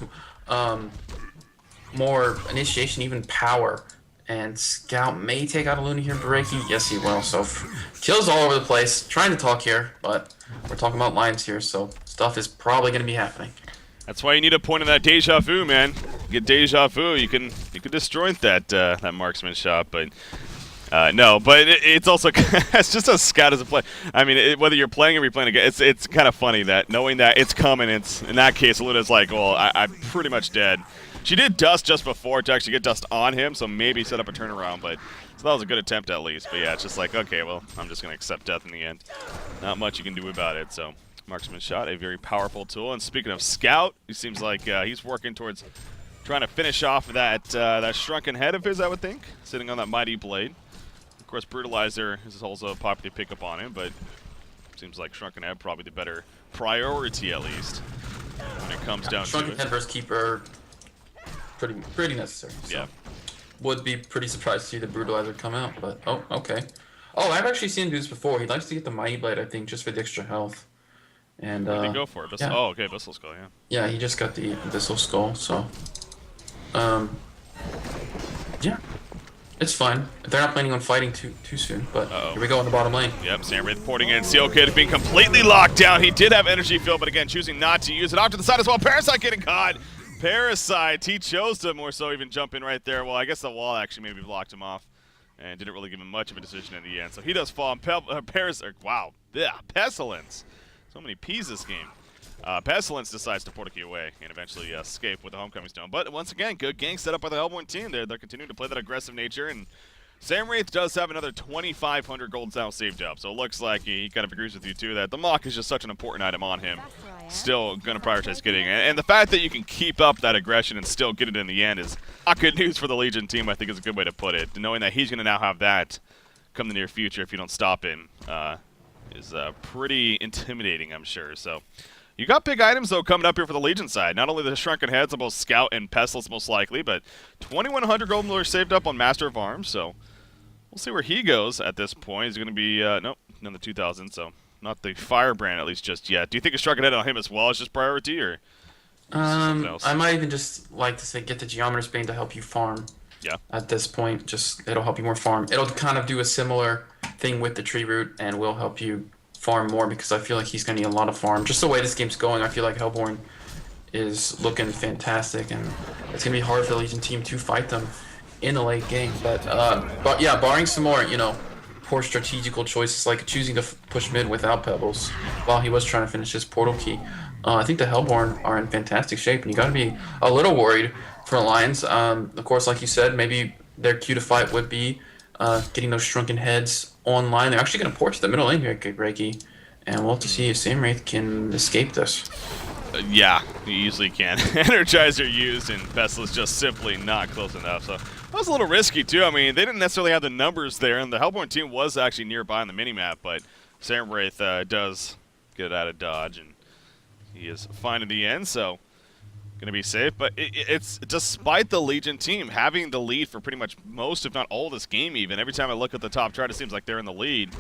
more initiation, even power. And Scout may take out a Luna here in Breaky. Yes, he will. So kills all over the place. Trying to talk here, but we're talking about Lions here, so stuff is probably going to be happening. That's why you need a point of that Deja Vu, man. Get Deja Vu, you can disjoint that marksman shot, but no. But it's also it's just a Scout as a play. I mean, whether you're playing or replaying again, it's kind of funny that knowing that it's coming. It's in that case, Luna's like, well, I'm pretty much dead. She did dust just before to actually get dust on him, so maybe set up a turnaround, but so that was a good attempt at least. But yeah, it's just like, okay, well, I'm just going to accept death in the end. Not much you can do about it, so marksman shot, a very powerful tool. And speaking of Scout, he seems like he's working towards trying to finish off that shrunken head of his, I would think, sitting on that mighty blade. Of course, Brutalizer is also a popular pickup on him, but seems like Shrunken Head probably the better priority, at least, when it comes down to it. Shrunken Head versus Keeper, pretty necessary. So. Yeah. Would be pretty surprised to see the Brutalizer come out, but oh, okay. Oh, I've actually seen him do this before. He likes to get the Mighty Blade, I think, just for the extra health. And what did he go for? Yeah. Oh, okay, Abyssal Skull, yeah. Yeah, he just got the Abyssal Skull, so yeah. It's fine. They're not planning on fighting too soon, but here we go in the bottom lane. Yep, Samwraith porting in. Seal Kid being completely locked down. He did have energy field, but again, choosing not to use it. Off to the side as well. Parasite getting caught. Parasite, he chose to more so even jump in right there. Well, I guess the wall actually maybe blocked him off and didn't really give him much of a decision in the end. So he does fall. Wow. Yeah, Pestilence. So many P's this game. Pestilence decides to port a key away and eventually escape with the Homecoming Stone. But once again, good gang set up by the Hellborn team. They're continuing to play that aggressive nature, and Samwraith does have another 2,500 gold now saved up. So it looks like he kind of agrees with you too that the Mock is just such an important item on him. Still going to prioritize getting it. And the fact that you can keep up that aggression and still get it in the end is not good news for the Legion team, I think is a good way to put it. Knowing that he's going to now have that come the near future if you don't stop him is pretty intimidating, I'm sure. So you got big items, though, coming up here for the Legion side. Not only the Shrunken Heads on both Scout and Pestilence, most likely, but 2,100 gold millers saved up on Master of Arms, so we'll see where he goes at this point. He's going to be, nope, another 2,000, so not the Firebrand, at least, just yet. Do you think a Shrunken Head on him as well is just priority, or something else? I might even just like to say get the Geometer's Bane to help you farm. Yeah. At this point, just it'll help you more farm. It'll kind of do a similar thing with the Tree Root, and will help you farm more, because I feel like he's going to need a lot of farm. Just the way this game's going, I feel like Hellborn is looking fantastic, and it's going to be hard for the Legion team to fight them in the late game. But yeah, barring some more, poor strategical choices, like choosing to push mid without Pebbles while he was trying to finish his portal key, I think the Hellborn are in fantastic shape, and you got to be a little worried for Alliance. Of course, like you said, maybe their cue to fight would be getting those Shrunken Heads online. They're actually going to port to the middle lane here, Reiki, and we'll have to see if Samwraith can escape this. Yeah, you easily can. Energizer used, and Pestilence just simply not close enough. So that was a little risky, too. I mean, they didn't necessarily have the numbers there, and the Hellborn team was actually nearby on the minimap, but Samwraith does get it out of dodge, and he is fine in the end, so going to be safe. But it's despite the Legion team having the lead for pretty much most, if not all, this game even. Every time I look at the top chart, it seems like they're in the lead.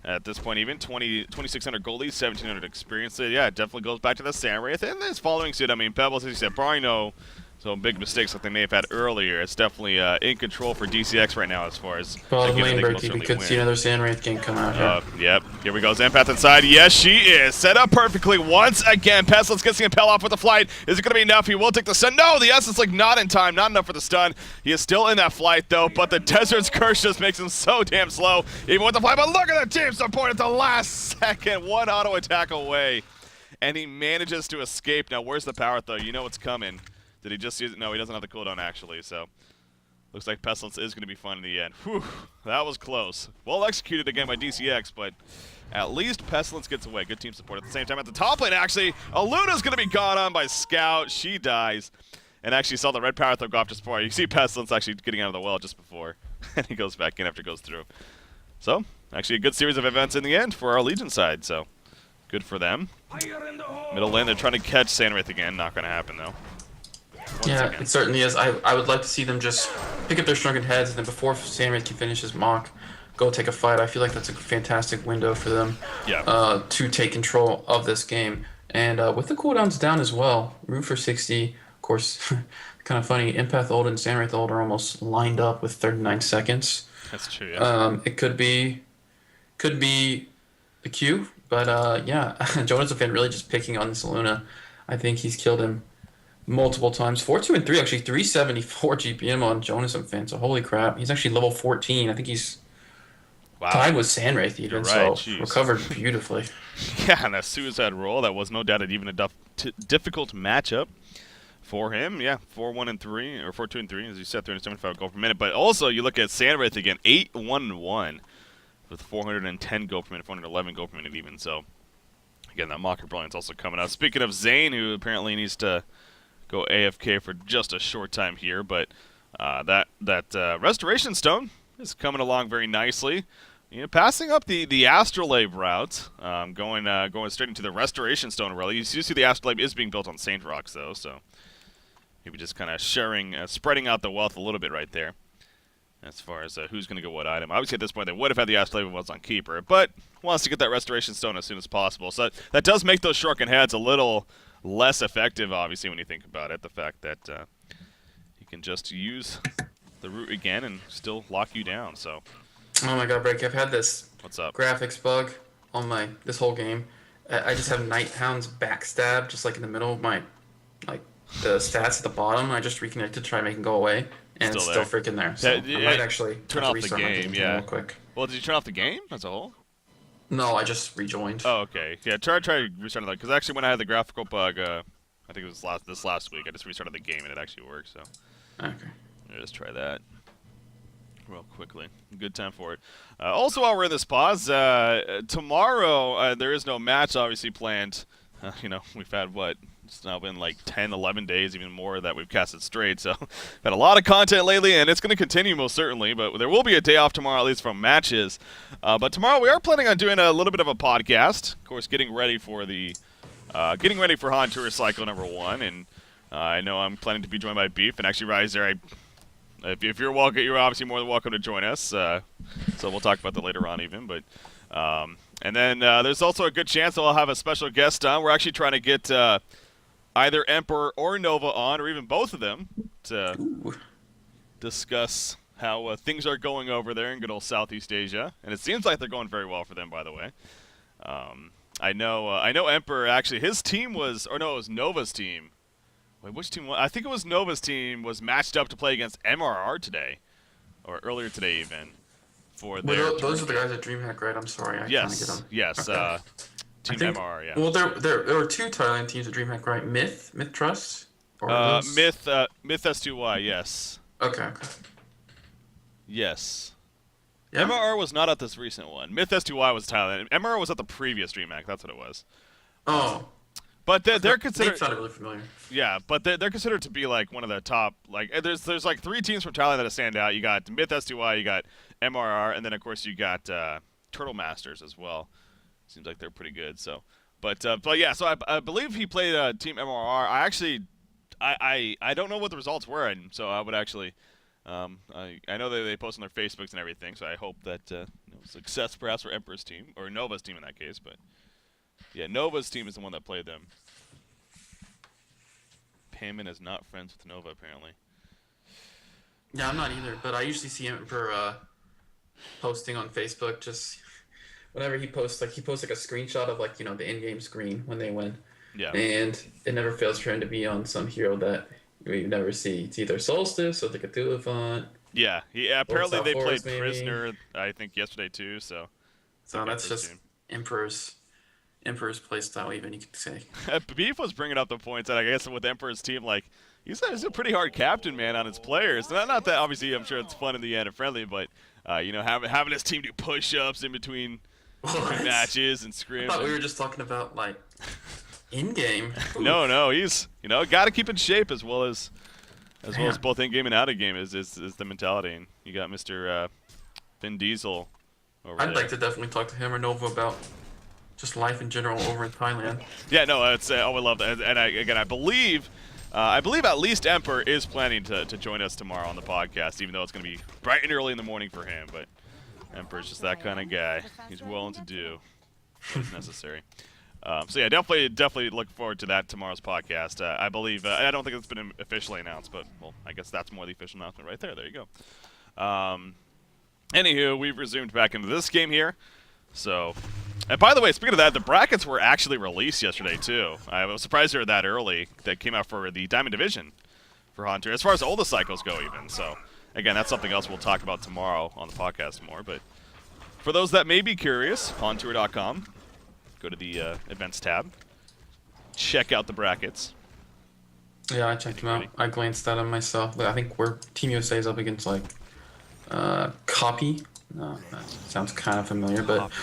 At this point, even 2,600 gold lead, 1,700 experience. So yeah, it definitely goes back to the Samwraith, and it's following suit. I mean, Pebbles, as you said, probably no so big mistakes like they may have had earlier. It's definitely in control for DCX right now as far as bottom lane, Berkey. We could see another Samwraith gang come out here. Yep. Here we go. Zampath inside. Yes, she is. Set up perfectly once again. Pestilence gets the Impel off with the flight. Is it going to be enough? He will take the stun. No, the Essence like not in time. Not enough for the stun. He is still in that flight though, but the Desert's Curse just makes him so damn slow. Even with the flight, but look at the team support at the last second. One auto attack away. And he manages to escape. Now, where's the power though? You know what's coming. Did he just use it? No, he doesn't have the cooldown actually, so looks like Pestilence is going to be fun in the end. Whew, that was close. Well executed again by DCX, but at least Pestilence gets away. Good team support. At the same time, at the top lane, actually, Aluna's going to be gone on by Scout. She dies. And actually saw the red power throw go off just before. You see Pestilence actually getting out of the well just before. And he goes back in after it goes through. So, actually a good series of events in the end for our Legion side, so good for them. Middle lane, they're trying to catch Samwraith again. Not going to happen, though. Yeah, it certainly is. I would like to see them just pick up their Shrunken Heads, and then before Samwraith can finish his mock, go take a fight. I feel like that's a fantastic window for them to take control of this game. And with the cooldowns down as well, room for 60, of course, kind of funny, Empath ult and Samwraith ult are almost lined up with 39 seconds. That's true, yeah. It could be the Q, but yeah, Jonathan really just picking on this Luna. I think he's killed him multiple times. 4-2 and 3, actually 374 GPM on Jonas and Fan. So holy crap, he's actually level 14. I think he's tied with Samwraith even. Right, so recovered beautifully. Yeah, and that suicide roll, that was no doubt even a difficult matchup For him, yeah, 4-1-3 or 4-2-3, as you said, 375 gold per minute. But also, you look at Sandwraith again, 8-1-1 with 410 gold per minute, 411 gold per minute even. So again, that Mocker Brilliant's also coming out. Speaking of Zane, who apparently needs to go AFK for just a short time here, but that Restoration Stone is coming along very nicely. Passing up the Astrolabe route, going straight into the Restoration Stone really. You see the Astrolabe is being built on Saint Rocks though, so maybe just kind of spreading out the wealth a little bit right there. As far as who's going to go what item. Obviously, at this point, they would have had the Astrolabe if it was on Keeper, but wants to get that Restoration Stone as soon as possible. So that does make those Shuriken heads a little less effective, obviously, when you think about it. The fact that he can just use the root again and still lock you down. So. Oh my god, Break! I've had this What's up? graphics bug on this whole game. I just have Night Hound's backstab just like in the middle of my the stats at the bottom. I just reconnected to try and make it go away, and it's still freaking there. So I might actually turn off the game. Yeah, real quick. Well, did you turn off the game as a whole? No, I just rejoined. Oh, okay. Yeah, try restarting that because actually when I had the graphical bug, I think it was this last week. I just restarted the game and it actually worked. So okay, just try that real quickly. Good time for it. Also, while we're in this pause, tomorrow there is no match obviously planned. We've had what? It's now been like 10, 11 days, even more, that we've casted straight. So, had a lot of content lately, and it's going to continue most certainly. But there will be a day off tomorrow, at least from matches. But tomorrow we are planning on doing a little bit of a podcast. Of course, getting ready for Han Tour Cycle #1. And I know I'm planning to be joined by Beef and actually Riser. If you're welcome, you're obviously more than welcome to join us. So we'll talk about that later on, even. But and then there's also a good chance that I'll have a special guest on. We're actually trying to get either Emperor or Nova on, or even both of them, to discuss how things are going over there in good old Southeast Asia. And it seems like they're going very well for them, by the way. I know Emperor, actually, his team was, or no, it was Nova's team. Wait, which team? I think it was Nova's team was matched up to play against MRR today, or earlier today even. For their those are the guys at DreamHack, right? I'm sorry, I yes, get them. yes, okay. Team MRR, yeah. Well, there were two Thailand teams at DreamHack, right? Myth Trust? Or Myth S2Y, yes. Okay. Yes. Yeah. MRR was not at this recent one. Myth S2Y was Thailand. MRR was at the previous DreamHack, that's what it was. Oh. But they're considered. They sounded really familiar. Yeah, but they're considered to be like one of the top. Like, there's like 3 teams from Thailand that stand out. You got Myth S2Y, you got MRR, and then of course you got Turtle Masters as well. Seems like they're pretty good. So, but yeah. So I believe he played Team MRR. I actually, I don't know what the results were, and so I would actually, I know they post on their Facebooks and everything. So I hope that success perhaps for Emperor's team or Nova's team in that case. But yeah, Nova's team is the one that played them. Payman is not friends with Nova apparently. Yeah, I'm not either. But I usually see Emperor posting on Facebook just. Whenever he posts like a screenshot of the in-game screen when they win. Yeah. And it never fails for him to be on some hero that we never see. It's either Solstice or the Cthulhu font. Yeah. Apparently they played Prisoner, I think, yesterday too. So that's just Emperor's playstyle, even you could say. Beef was bringing up the points that I guess with Emperor's team, like he's a pretty hard captain, man, on his players. Not that obviously I'm sure it's fun in the end and friendly, but having his team do push-ups in between. Matches and scrims. I thought we were just talking about in-game. No, he's got to keep in shape as well as both in-game and out-of-game is the mentality. And you got Mr. Vin Diesel over there. I'd like to definitely talk to him or Nova about just life in general over in Thailand. Yeah, no, it's I would love that. And I believe at least Emperor is planning to join us tomorrow on the podcast, even though it's going to be bright and early in the morning for him, but. Emperor's just that kind of guy. He's willing to do what's necessary. So yeah, definitely look forward to that tomorrow's podcast. I believe I don't think it's been officially announced, but well, I guess that's more the official announcement right there. There you go. Anywho, we've resumed back into this game here. So, and by the way, speaking of that, the brackets were actually released yesterday too. I was surprised they were that early. That came out for the Diamond Division for Hunter, as far as all the cycles go, even so. Again, that's something else we'll talk about tomorrow on the podcast more. But for those that may be curious, ontour.com, go to the events tab, check out the brackets. Yeah, I checked him out. Pretty. I glanced at him myself. I think we're Team USA is up against like Copy. No, that sounds kind of familiar, but Copy.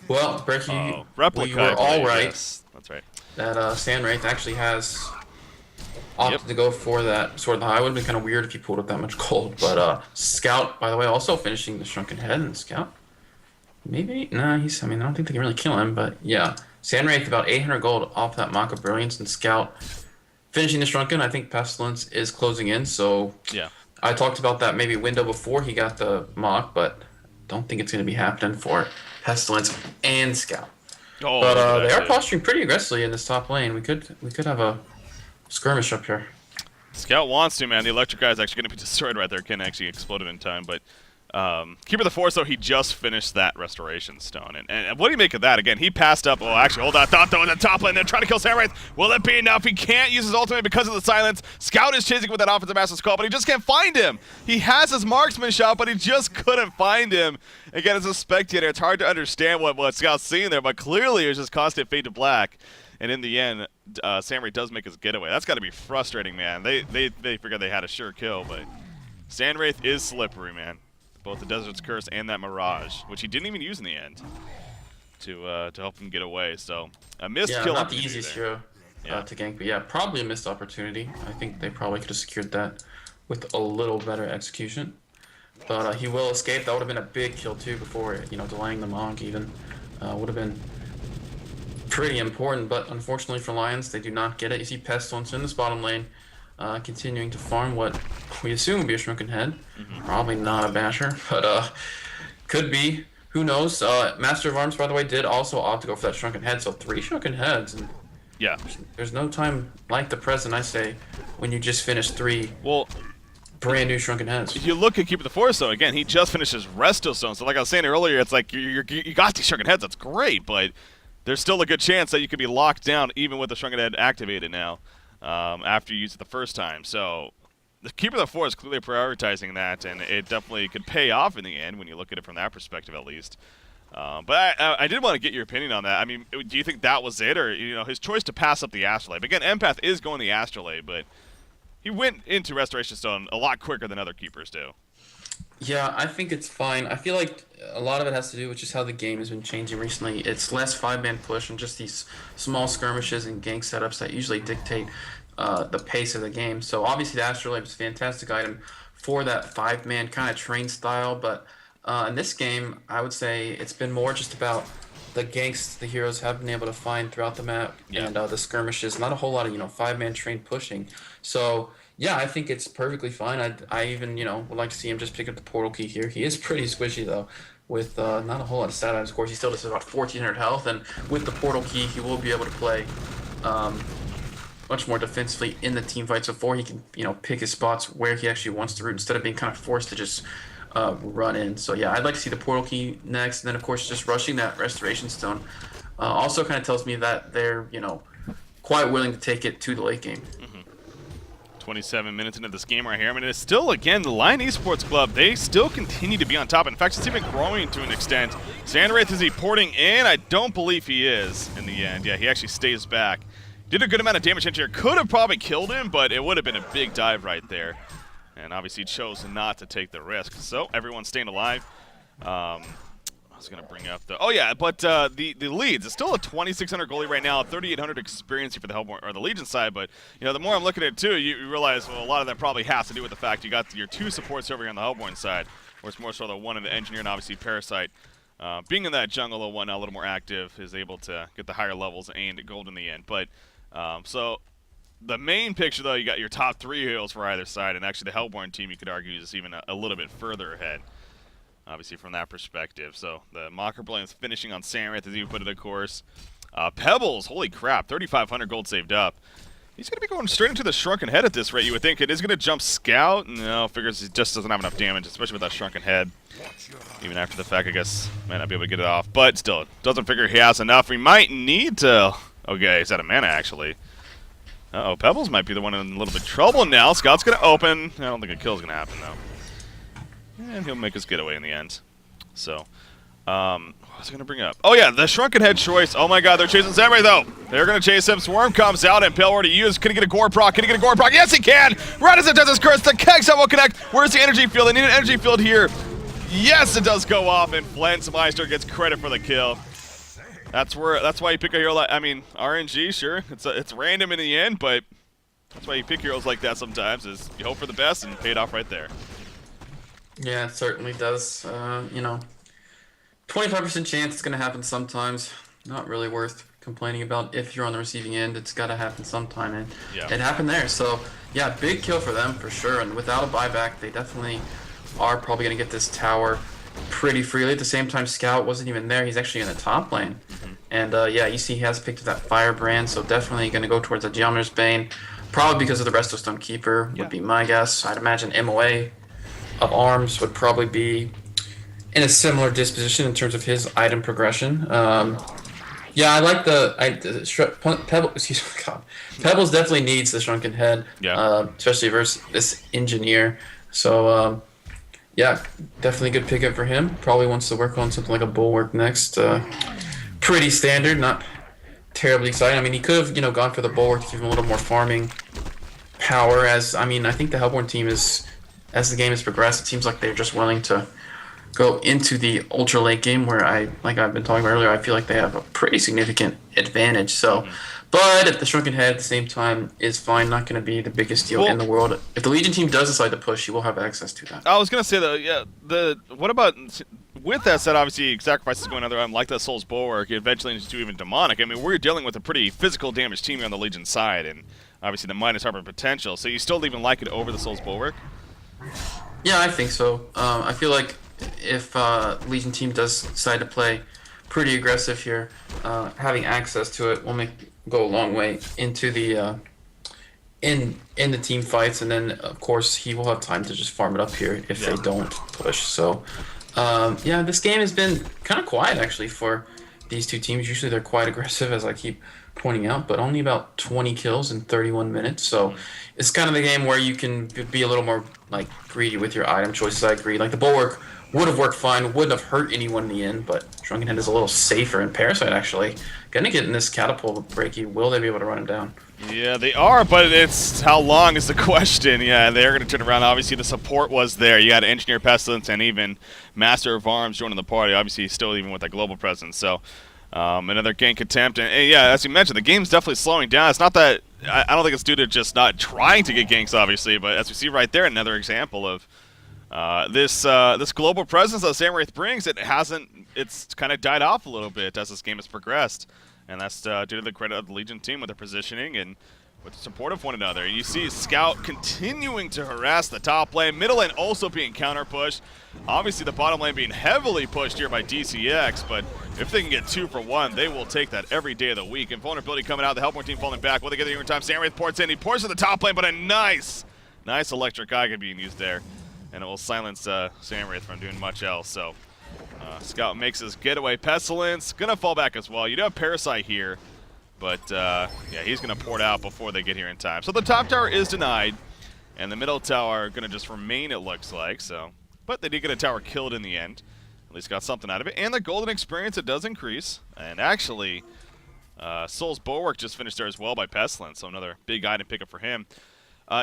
well, Brecky, Oh, we replica, were I all believe. right Yes, that's right. that Sandwraith actually has Yep. opted to go for that Sword of the High. It would have been kind of weird if he pulled up that much gold, but Scout, by the way, also finishing the Shrunken Head, and Scout, maybe, nah, he's, I mean, I don't think they can really kill him, but yeah, Sandwraith about 800 gold off that Mock of Brilliance, and Scout finishing the Shrunken. I think Pestilence is closing in, so Yeah. I talked about that maybe window before he got the Mock, but don't think it's going to be happening for Pestilence and Scout. Oh, But look at they that are kid. posturing pretty aggressively in this top lane. We could have a skirmish up here. Scout wants to, man. The electric guy is actually going to be destroyed right there. Can actually explode it in time, but Keeper of the Forest, though, he just finished that Restoration Stone. And what do you make of that? Again, he passed up. Oh, actually, hold on. Thought, though, in the top lane. They're trying to kill Samwraith. Will it be enough? He can't use his ultimate because of the silence. Scout is chasing with that offensive master's call, but he just can't find him. He has his marksman shot, but he just couldn't find him. Again, as a spectator, it's hard to understand what Scout's seeing there, but clearly it was just constant fade to black. And in the end, Samwraith does make his getaway. That's got to be frustrating, man. They figured they had a sure kill, but Sandwraith is slippery, man. Both the Desert's Curse and that Mirage, which he didn't even use in the end to help him get away. So a missed Yeah, kill not the opportunity easiest there. hero to gank, but yeah, probably a missed opportunity. I think they probably could have secured that with a little better execution. But he will escape. That would have been a big kill too before, delaying the Monk even. Would have been pretty important, but unfortunately for Lions, they do not get it. You see Pestilence in this bottom lane, continuing to farm what we assume would be a Shrunken Head. Probably not a Basher, but could be. Who knows? Master of Arms, by the way, did also opt to go for that Shrunken Head, so 3 Shrunken Heads. And Yeah. there's no time like the present, I say, when you just finished 3 Well, brand new Shrunken Heads. if you look at Keeper of the Forest, though, again, he just finished his Resto Stone. So like I was saying earlier, it's like you got these Shrunken Heads. That's great, but there's still a good chance that you could be locked down even with the Shrunken Head activated now after you use it the first time. So the Keeper of the Forest is clearly prioritizing that, and it definitely could pay off in the end when you look at it from that perspective, at least. But I did want to get your opinion on that. I mean, do you think that was it, or his choice to pass up the Astrolabe? Again, Empath is going the Astrolabe, but he went into Restoration Stone a lot quicker than other keepers do. Yeah, I think it's fine. I feel like a lot of it has to do with just how the game has been changing recently. It's less 5-man push and just these small skirmishes and gank setups that usually dictate the pace of the game. So obviously the Astrolabe is a fantastic item for that 5-man kind of train style, but in this game, I would say it's been more just about the ganks the heroes have been able to find throughout the map and the skirmishes. Not a whole lot of 5-man train pushing. So yeah, I think it's perfectly fine. I even would like to see him just pick up the portal key here. He is pretty squishy though, with not a whole lot of stat items. Of course, he still does about 1,400 health, and with the portal key, he will be able to play much more defensively in the team fights before he can pick his spots where he actually wants to root instead of being kind of forced to just run in. So yeah, I'd like to see the portal key next, and then of course just rushing that Restoration Stone also kind of tells me that they're quite willing to take it to the late game. 27 minutes into this game right here. I mean, it's still, again, the Lion Esports Club, they still continue to be on top. In fact, it's even growing to an extent. Sandwraith, is he porting in? I don't believe he is in the end. Yeah, he actually stays back. Did a good amount of damage into here. Could have probably killed him, but it would have been a big dive right there. And obviously chose not to take the risk. So everyone's staying alive. I was going to bring up the... Oh, yeah, but the leads. It's still a 2,600 goalie right now, 3,800 experience for the Hellborn, or the Legion side. But, the more I'm looking at it, too, you realize, well, a lot of that probably has to do with the fact you got your 2 supports over here on the Hellborn side, where it's more so the 1 in the Engineer and obviously Parasite. Being in that jungle, the 1 now a little more active, is able to get the higher levels and gold in the end. But, so... The main picture, though, you got your top 3 heroes for either side, and actually the Hellborn team, you could argue, is even a little bit further ahead, obviously, from that perspective. So the Mocker Blade is finishing on Samwraith, as you put it, of course. Pebbles, holy crap, 3,500 gold saved up. He's going to be going straight into the Shrunken Head at this rate, you would think. It is going to jump Scout. No, figures he just doesn't have enough damage, especially with that Shrunken Head. Even after the fact, I guess, might not be able to get it off. But still, doesn't figure he has enough. We might need to... Okay, he's out of mana, actually. Uh-oh, Pebbles might be the one in a little bit of trouble now. Scout's going to open. I don't think a kill's going to happen, though. And he'll make his getaway in the end. So, What was I going to bring up? Oh, yeah, the Shrunken Head choice. Oh, my God, they're chasing Samurai, though. They're going to chase him. Swarm comes out, and Pale already used. Can he get a Gore proc? Can he get a Gore proc? Yes, he can! Right as it does his curse, the keg shot will connect. Where's the energy field? They need an energy field here. Yes, it does go off, and Flensmeister gets credit for the kill. That's why you pick a hero like, I mean, RNG, sure. It's random in the end, but that's why you pick heroes like that sometimes, is you hope for the best, and pay it off right there. Yeah, it certainly does. You know, 25% chance it's going to happen sometimes. Not really worth complaining about if you're on the receiving end. It's got to happen sometime, and Yeah. it happened there. So, yeah, big kill for them for sure. And without a buyback, they definitely are probably going to get this tower pretty freely. At the same time, Scout wasn't even there. He's actually in the top lane. And, yeah, you see he has picked up that Firebrand, so definitely going to go towards the Geometer's Bane. Probably because of the Resto Stone Keeper would be my guess. I'd imagine MOA of Arms would probably be in a similar disposition in terms of his item progression. Yeah, I like Pebble. Excuse me, God. Pebbles definitely needs the Shrunken Head, especially versus this Engineer. So yeah, definitely a good pickup for him. Probably wants to work on something like a Bulwark next. Pretty standard, not terribly exciting. I mean, he could have gone for the Bulwark to give him a little more farming power. I think the Hellborn team is, as the game has progressed, it seems like they're just willing to go into the ultra late game where like I've been talking about earlier, I feel like they have a pretty significant advantage. So, but if the Shrunken Head at the same time is fine, not going to be the biggest deal in the world. If the Legion team does decide to push, you will have access to that. I was going to say, though, yeah, what about, with that said, obviously, sacrifices going other, like that Soul's Bulwark, eventually into even Demonic. I mean, we're dealing with a pretty physical damage team here on the Legion side, and obviously the minus Harbor potential, so you still even like it over the Soul's Bulwark? Yeah, I think so. I feel like if Legion team does decide to play pretty aggressive here, having access to it will go a long way into the in the team fights, and then of course he will have time to just farm it up here if they don't push. So yeah, this game has been kind of quiet actually for these two teams. Usually they're quite aggressive, as I keep pointing out, but only about 20 kills in 31 minutes. So it's kind of the game where you can be a little more like greedy with your item choices. I agree. Like the Bulwark would have worked fine, wouldn't have hurt anyone in the end, but Shrunken Head is a little safer, and Parasite actually gonna get in this catapult breaky. Will they be able to run him down? Yeah, they are, but it's how long is the question. Yeah, they're going to turn around. Obviously, the support was there. You had Engineer Pestilence and even Master of Arms joining the party. Obviously, still even with that global presence. So another gank attempt. And yeah, as you mentioned, the game's definitely slowing down. It's not that I don't think it's due to just not trying to get ganks, obviously, but as we see right there, another example of this global presence that Samwraith brings. It's kind of died off a little bit as this game has progressed. And that's due to the credit of the Legion team with their positioning and with the support of one another. You see Scout continuing to harass the top lane, middle lane also being counter-pushed. Obviously the bottom lane being heavily pushed here by DCX, but if they can get 2 for 1, they will take that every day of the week. And vulnerability coming out, the Hellborn team falling back. Will they get the time? Samwraith ports in, he ports to the top lane, but a nice electric eye being used there. And it will silence Samwraith from doing much else, so... Scout makes his getaway. Pestilence gonna fall back as well. You do have Parasite here, but yeah, he's gonna port out before they get here in time. So the top tower is denied, and the middle tower gonna just remain, it looks like. So, but they did get a tower killed in the end. At least got something out of it. And the golden experience, it does increase. And actually, Soul's Bulwark just finished there as well by Pestilence, so another big item pickup for him.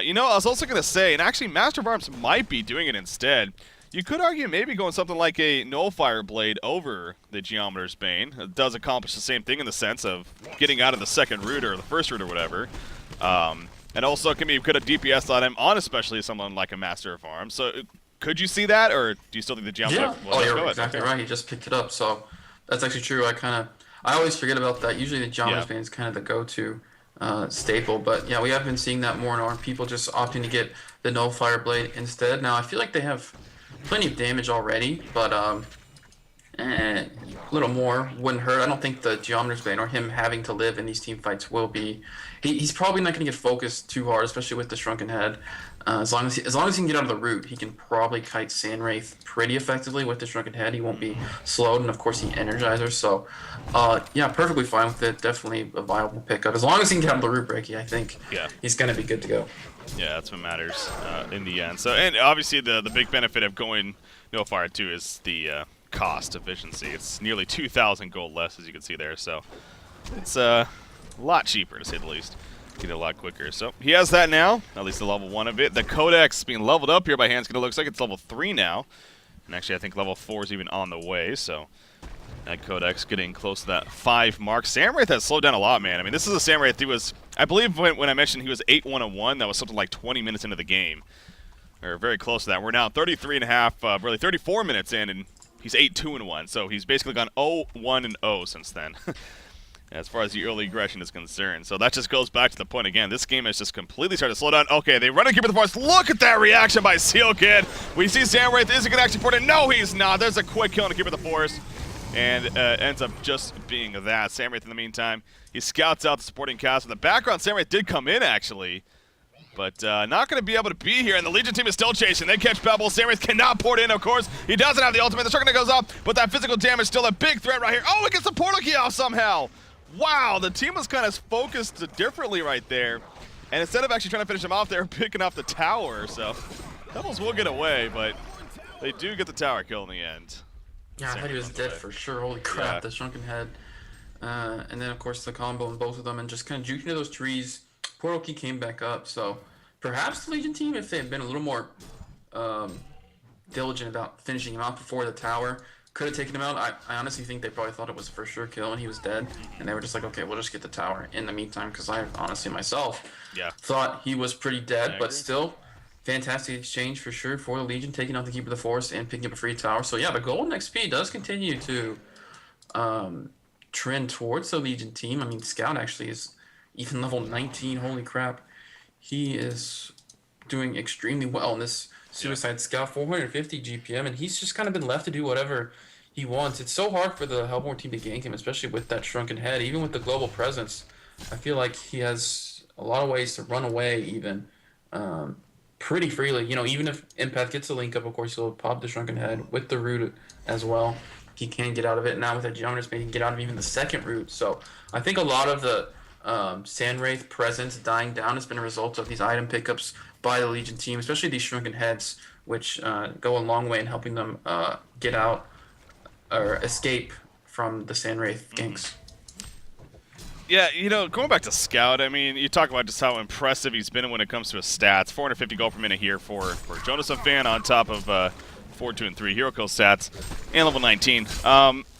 You know, I was also gonna say, and actually Master of Arms might be doing it instead. You could argue maybe going something like a Nullfire Blade over the Geometer's Bane. It does accomplish the same thing in the sense of getting out of the second root or the first root or whatever. And also it can be good a DPS on him, on especially someone like a Master of Arms. So could you see that, or do you still think the Geometer? Yeah, Well, you're exactly right. He just picked it up, so that's actually true. I always forget about that. Usually the Geometer's Bane is kind of the go-to staple, but yeah, we have been seeing that more and more. People just opting to get the Nullfire Blade instead. Now I feel like they have plenty of damage already, but a little more wouldn't hurt. I don't think the Geometer's Bane or him having to live in these team fights will be. He's probably not going to get focused too hard, especially with the Shrunken Head. As long as he can get out of the root, he can probably kite Sandwraith pretty effectively with the Shrunken Head. He won't be slowed, and of course he Energizers. So, yeah, perfectly fine with it. Definitely a viable pickup. As long as he can get out of the root breaky, I think he's going to be good to go. Yeah, that's what matters in the end. So, and obviously the big benefit of going no fire too is the cost efficiency. It's nearly 2,000 gold less, as you can see there. So it's a lot cheaper, to say the least. Get it a lot quicker. So he has that now, at least the level 1 of it. The Codex being leveled up here by Hanskin. It looks like it's level 3 now. And actually, I think level 4 is even on the way. So that Codex getting close to that 5 mark. Samwraith has slowed down a lot, man. I mean, this is a Samwraith who was, I believe when I mentioned he was 8-1-1, that was something like 20 minutes into the game. Or very close to that. We're now 33 and a half, really 34 minutes in, and he's 8-2-1. So he's basically gone 0-1-0 since then. As far as the early aggression is concerned. So that just goes back to the point again. This game has just completely started to slow down. Okay, they run a Keeper of the Forest. Look at that reaction by Seal Kid. We see Samwraith. Is he going to actually port it? No, he's not. There's a quick kill on the Keeper of the Forest. And ends up just being that. Samwraith, in the meantime, he scouts out the supporting cast. In the background, Samwraith did come in, actually. But not going to be able to be here, and the Legion team is still chasing. They catch Pebbles. Samwraith cannot port in, of course. He doesn't have the ultimate. The shotgun goes up, but that physical damage still a big threat right here. Oh, it gets the portal key off somehow. Wow, the team was kind of focused differently right there. And instead of actually trying to finish him off, they were picking off the tower. So Pebbles will get away, but they do get the tower kill in the end. Yeah, I thought he was dead for sure. Holy crap, the Shrunken Head. And then, of course, the combo in both of them and just kind of juking into those trees. Portal key came back up, so perhaps the Legion team, if they had been a little more diligent about finishing him off before the tower, could have taken him out. I honestly think they probably thought it was for sure kill and he was dead, and they were just like, okay, we'll just get the tower in the meantime, because I honestly myself thought he was pretty dead, but still, fantastic exchange for sure for the Legion, taking out the Keeper of the Forest and picking up a free tower. So yeah, the golden XP does continue to trend towards the Legion team. I mean, Scout actually is even level 19. Holy crap. He is doing extremely well in this Suicide Scout, 450 GPM, and he's just kind of been left to do whatever he wants. It's so hard for the Hellborn team to gank him, especially with that Shrunken Head. Even with the global presence, I feel like he has a lot of ways to run away even pretty freely. You know, even if Empath gets a link up, of course, he'll pop the Shrunken Head with the root as well. He can get out of it. Now with that Geometers, maybe he can get out of even the second root. So I think a lot of the Sandwraith presence dying down has been a result of these item pickups by the Legion team, especially these Shrunken Heads, which go a long way in helping them get out or escape from the Sandwraith ganks. Yeah, you know, going back to Scout, I mean, you talk about just how impressive he's been when it comes to his stats. 450 gold per minute here for Jonas Fan on top of 4, 2, and 3 hero kill stats and level 19.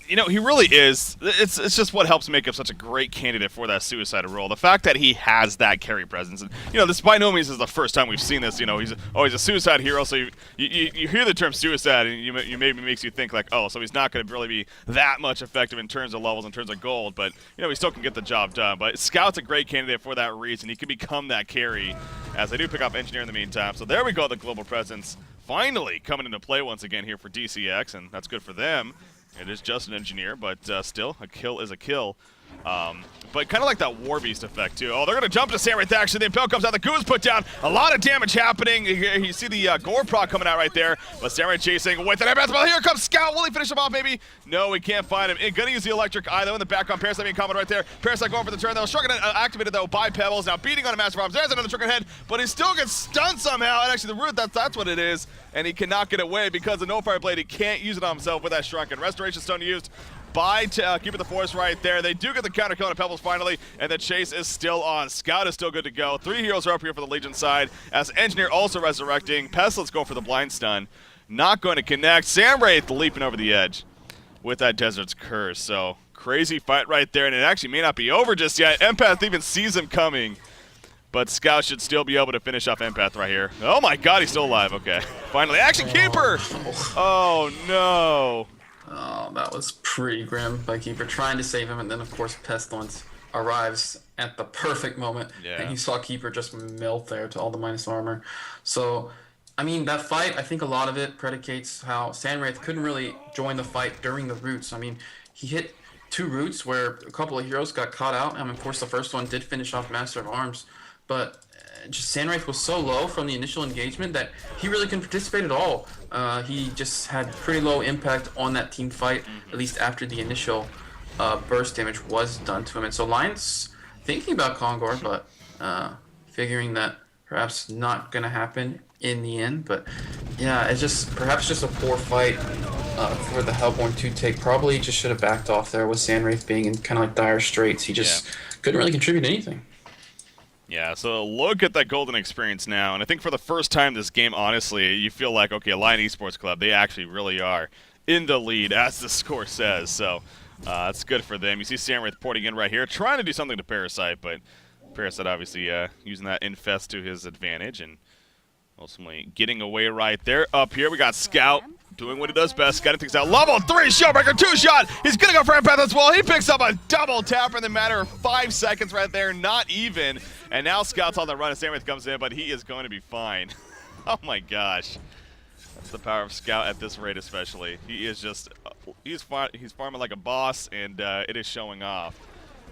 You know, he really is. It's just what helps make him such a great candidate for that suicide role. The fact that he has that carry presence, and you know, this by no means is the first time we've seen this. You know, he's always a suicide hero. So you hear the term suicide, and you maybe makes you think like, oh, so he's not going to really be that much effective in terms of levels, in terms of gold. But you know, he still can get the job done. But Scout's a great candidate for that reason. He can become that carry, as they do pick up Engineer in the meantime. So there we go, the global presence finally coming into play once again here for DCX, and that's good for them. It is just an Engineer, but still, a kill is a kill. But kind of like that War Beast effect, too. Oh, they're going to jump to Samwraith, actually. The Impel comes out. The Goose put down. A lot of damage happening. You see the Gore proc coming out right there. But Samwraith chasing with it. Well, here comes Scout. Will he finish him off, maybe? No, we can't find him. Going to use the Electric Eye, though, in the background. Parasite being coming right there. Parasite going for the turn, though. Shrunken activated, though, by Pebbles. Now beating on a Master Bombs. There's another Shrunken Head, but he still gets stunned somehow. And actually, the root, that's what it is. And he cannot get away because of No Fire Blade. He can't use it on himself with that Shrunken. Restoration Stone used by Keeper the Forest right there. They do get the counter kill on Pebbles finally, and the chase is still on. Scout is still good to go. 3 heroes are up here for the Legion side, as Engineer also resurrecting. Pestilence going for the blind stun. Not going to connect. Samwraith leaping over the edge with that Desert's Curse. So crazy fight right there, and it actually may not be over just yet. Empath even sees him coming, but Scout should still be able to finish off Empath right here. Oh my god, he's still alive. Okay. Finally. Action Keeper! Oh no. Oh, that was pretty grim by Keeper, trying to save him, and then, of course, Pestilence arrives at the perfect moment, and you saw Keeper just melt there to all the minus armor. So, I mean, that fight, I think a lot of it predicates how Sandwraith couldn't really join the fight during the roots. I mean, he hit 2 roots where a couple of heroes got caught out, and, of course, the first one did finish off Master of Arms, but just Sandwraith was so low from the initial engagement that he really couldn't participate at all. He just had pretty low impact on that team fight, at least after the initial burst damage was done to him. And so Lion's thinking about Kongor, but figuring that perhaps not going to happen in the end. But yeah, it's just perhaps just a poor fight for the Hellborn 2 take. Probably just should have backed off there with Sandwraith being in kind of like dire straits. He Yeah. just couldn't really contribute anything. Yeah, so look at that golden experience now, and I think for the first time this game, honestly, you feel like, okay, Lion Esports Club, they actually really are in the lead, as the score says, so that's good for them. You see Sandwraith porting in right here, trying to do something to Parasite, but Parasite obviously using that Infest to his advantage, and ultimately getting away right there. Up here, we got Scout doing what he does best. Scouting things out. Level 3 Shellbreaker, 2-shot. He's going to go for Empath as well. He picks up a double tap in the matter of 5 seconds right there. Not even. And now Scout's on the run as Sandwraith comes in, but he is going to be fine. Oh my gosh. That's the power of Scout at this rate especially. He is just, he's farming like a boss, and it is showing off.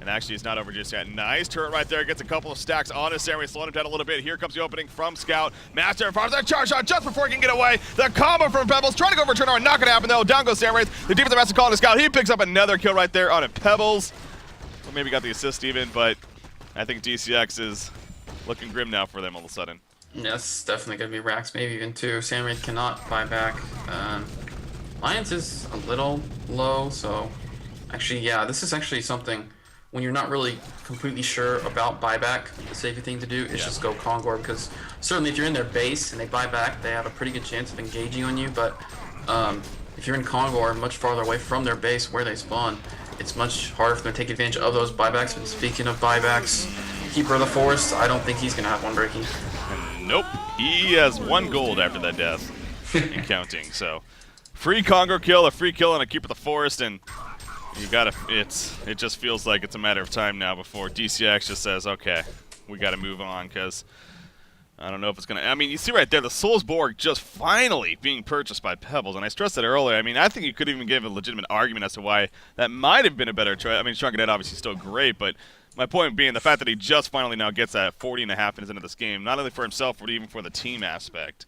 And actually, it's not over just yet. Nice turret right there. Gets a couple of stacks on his Sandwraith, slowing him down a little bit. Here comes the opening from Scout. Master farms that charge shot just before he can get away. The combo from Pebbles. Trying to go for a turnaround. Not going to happen, though. Down goes Sandwraith. The defensive master calling to Scout. He picks up another kill right there on a Pebbles. Or maybe got the assist even, but I think DCX is looking grim now for them all of a sudden. Yes, definitely going to be racks, maybe even 2. Sandwraith cannot buy back. Lions is a little low, so actually, yeah, this is actually something when you're not really completely sure about buyback. The safest thing to do is just go Kongor, because certainly if you're in their base and they buy back, they have a pretty good chance of engaging on you, but if you're in Kongor, much farther away from their base where they spawn, it's much harder for them to take advantage of those buybacks. But speaking of buybacks, Keeper of the Forest, I don't think he's going to have one breaking. Nope. He has 1 gold after that death and counting, so free Kongor kill, a free kill, and a Keeper of the Forest, and you gotta, it just feels like it's a matter of time now before DCX just says, okay, we gotta move on, because I don't know if it's gonna, I mean, you see right there, the Soulsborg just finally being purchased by Pebbles, and I stressed that earlier. I mean, I think you could even give a legitimate argument as to why that might have been a better choice. I mean, Shrunken Head obviously still great, but my point being the fact that he just finally now gets that 40.5 minutes into this game, not only for himself, but even for the team aspect.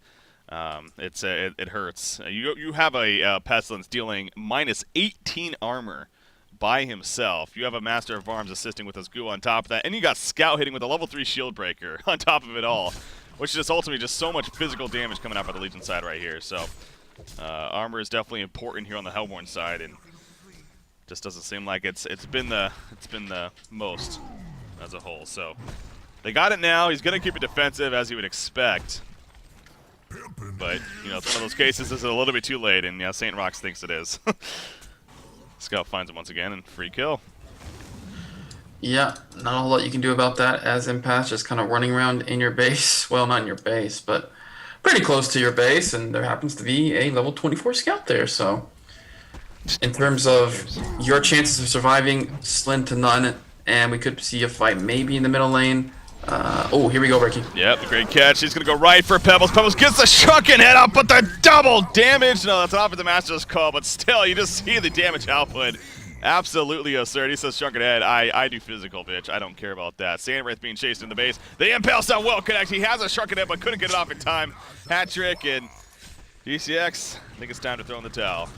It hurts. You have a Pestilence dealing minus 18 armor by himself. You have a Master of Arms assisting with his goo on top of that, and you got Scout hitting with a level 3 shield breaker on top of it all, which is just ultimately just so much physical damage coming out by the Legion side right here. So armor is definitely important here on the Hellborn side, and just doesn't seem like it's been the most as a whole. So they got it now. He's gonna keep it defensive as you would expect. But, you know, it's one of those cases, this is a little bit too late, and yeah, St. Rox thinks it is. Scout finds him once again, and free kill. Yeah, not a whole lot you can do about that as Empath, just kind of running around in your base. Well, not in your base, but pretty close to your base, and there happens to be a level 24 Scout there, so in terms of your chances of surviving, slim to none, and we could see a fight maybe in the middle lane. Oh, here we go, Ricky. Yep, the great catch. He's going to go right for Pebbles. Pebbles gets the Shrunken Head up, but the double damage. No, that's off of the Master's call, but still, you just see the damage output. Absolutely absurd. He says Shrunken Head. I do physical, bitch. I don't care about that. Sandwraith being chased in the base. The Impale sound well connect. He has a Shrunken Head, but couldn't get it off in time. Hat trick, and DCX, I think it's time to throw in the towel.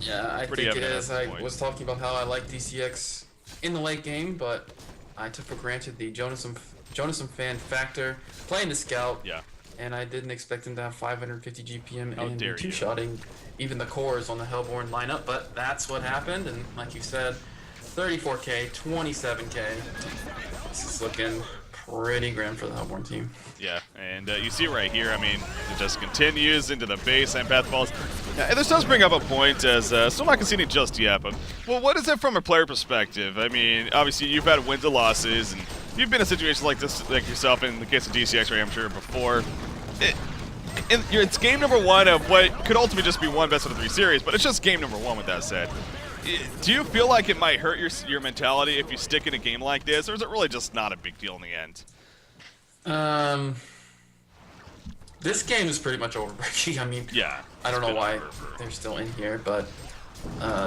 Yeah, I think it is. I was talking about how I like DCX in the late game, but I took for granted the Jonasum fan factor playing the Scout. Yeah. And I didn't expect him to have 550 GPM How and dare you. two-shotting even the cores on the Hellborn lineup, but that's what happened, and like you said, 34k, 27k. This is looking pretty grim for the Hellborn team. Yeah, and you see right here, I mean, it just continues into the base, and Empath falls. Yeah, this does bring up a point, as still not conceding just yet, but, well, what is it from a player perspective? I mean, obviously, you've had wins and losses, and you've been in situations like this, like yourself, in the case of DCX, right, I'm sure, before. It's game number 1 of what could ultimately just be one best of the 3 series, but it's just game number 1 with that said. Do you feel like it might hurt your mentality if you stick in a game like this, or is it really just not a big deal in the end? This game is pretty much over, Ricky. I mean, yeah, I don't know why they're still in here, but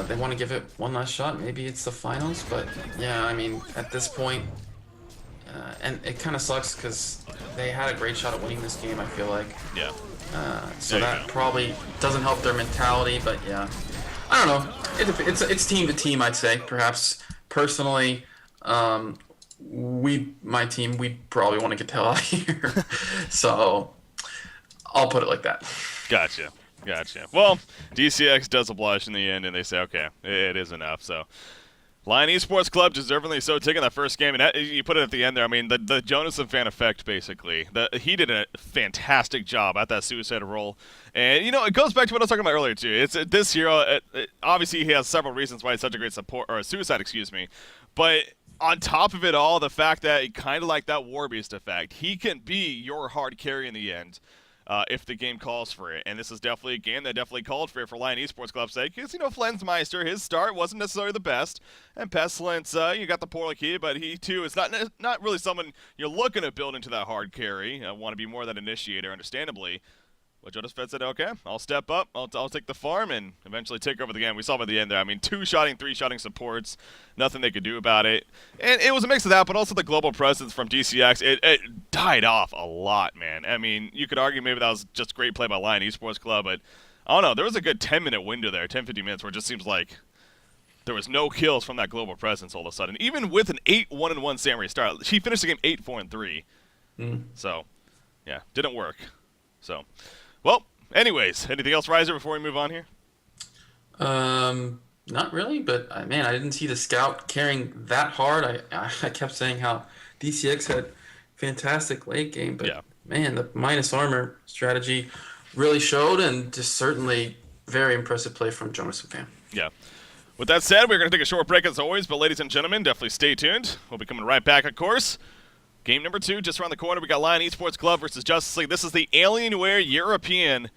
they want to give it one last shot. Maybe it's the finals, but yeah, I mean, at this point, and it kind of sucks because they had a great shot at winning this game, I feel like. Yeah. So that probably doesn't help their mentality, but yeah. I don't know. It's team to team, I'd say. Perhaps personally, my team, we probably want to get the hell out of here. So I'll put it like that. Gotcha. Gotcha. Well, DCX does oblige in the end, and they say, okay, it is enough. So, Lion Esports Club deservingly so taking that first game, and you put it at the end there. I mean, the Jonathan fan effect, basically. He did a fantastic job at that suicide roll, and it goes back to what I was talking about earlier too. It's this hero. Obviously, he has several reasons why he's such a great support or suicide, excuse me, but. On top of it all, the fact that kind of like that War Beast effect, he can be your hard carry in the end. If the game calls for it. And this is definitely a game that definitely called for it for Lion Esports Club's sake. Because, Flensmeister, his start wasn't necessarily the best. And Pestilence, you got the poor key, but he, too, is not really someone you're looking to build into that hard carry. Want to be more that initiator, understandably. But Jonas Fed said, okay, I'll step up, I'll take the farm, and eventually take over the game. We saw by the end there, I mean, 2-shotting, 3-shotting supports, nothing they could do about it. And it was a mix of that, but also the global presence from DCX, it died off a lot, man. I mean, you could argue maybe that was just great play by Lion Esports Club, but I don't know, there was a good 10-minute window there, 10-15 minutes, where it just seems like there was no kills from that global presence all of a sudden. Even with an 8-1-1 Samurai start, she finished the game 8-4-3. So, yeah, didn't work. So... Well, anyways, anything else, Riser, before we move on here? Not really, but man, I didn't see the scout carrying that hard. I kept saying how DCX had fantastic late game, but Yeah. man, the minus armor strategy really showed, and just certainly very impressive play from Jonas Fan. Yeah. With that said, we're going to take a short break as always, but ladies and gentlemen, definitely stay tuned. We'll be coming right back, of course. Game number 2, just around the corner. We got Lion Esports Club versus Justice League. This is the Alienware European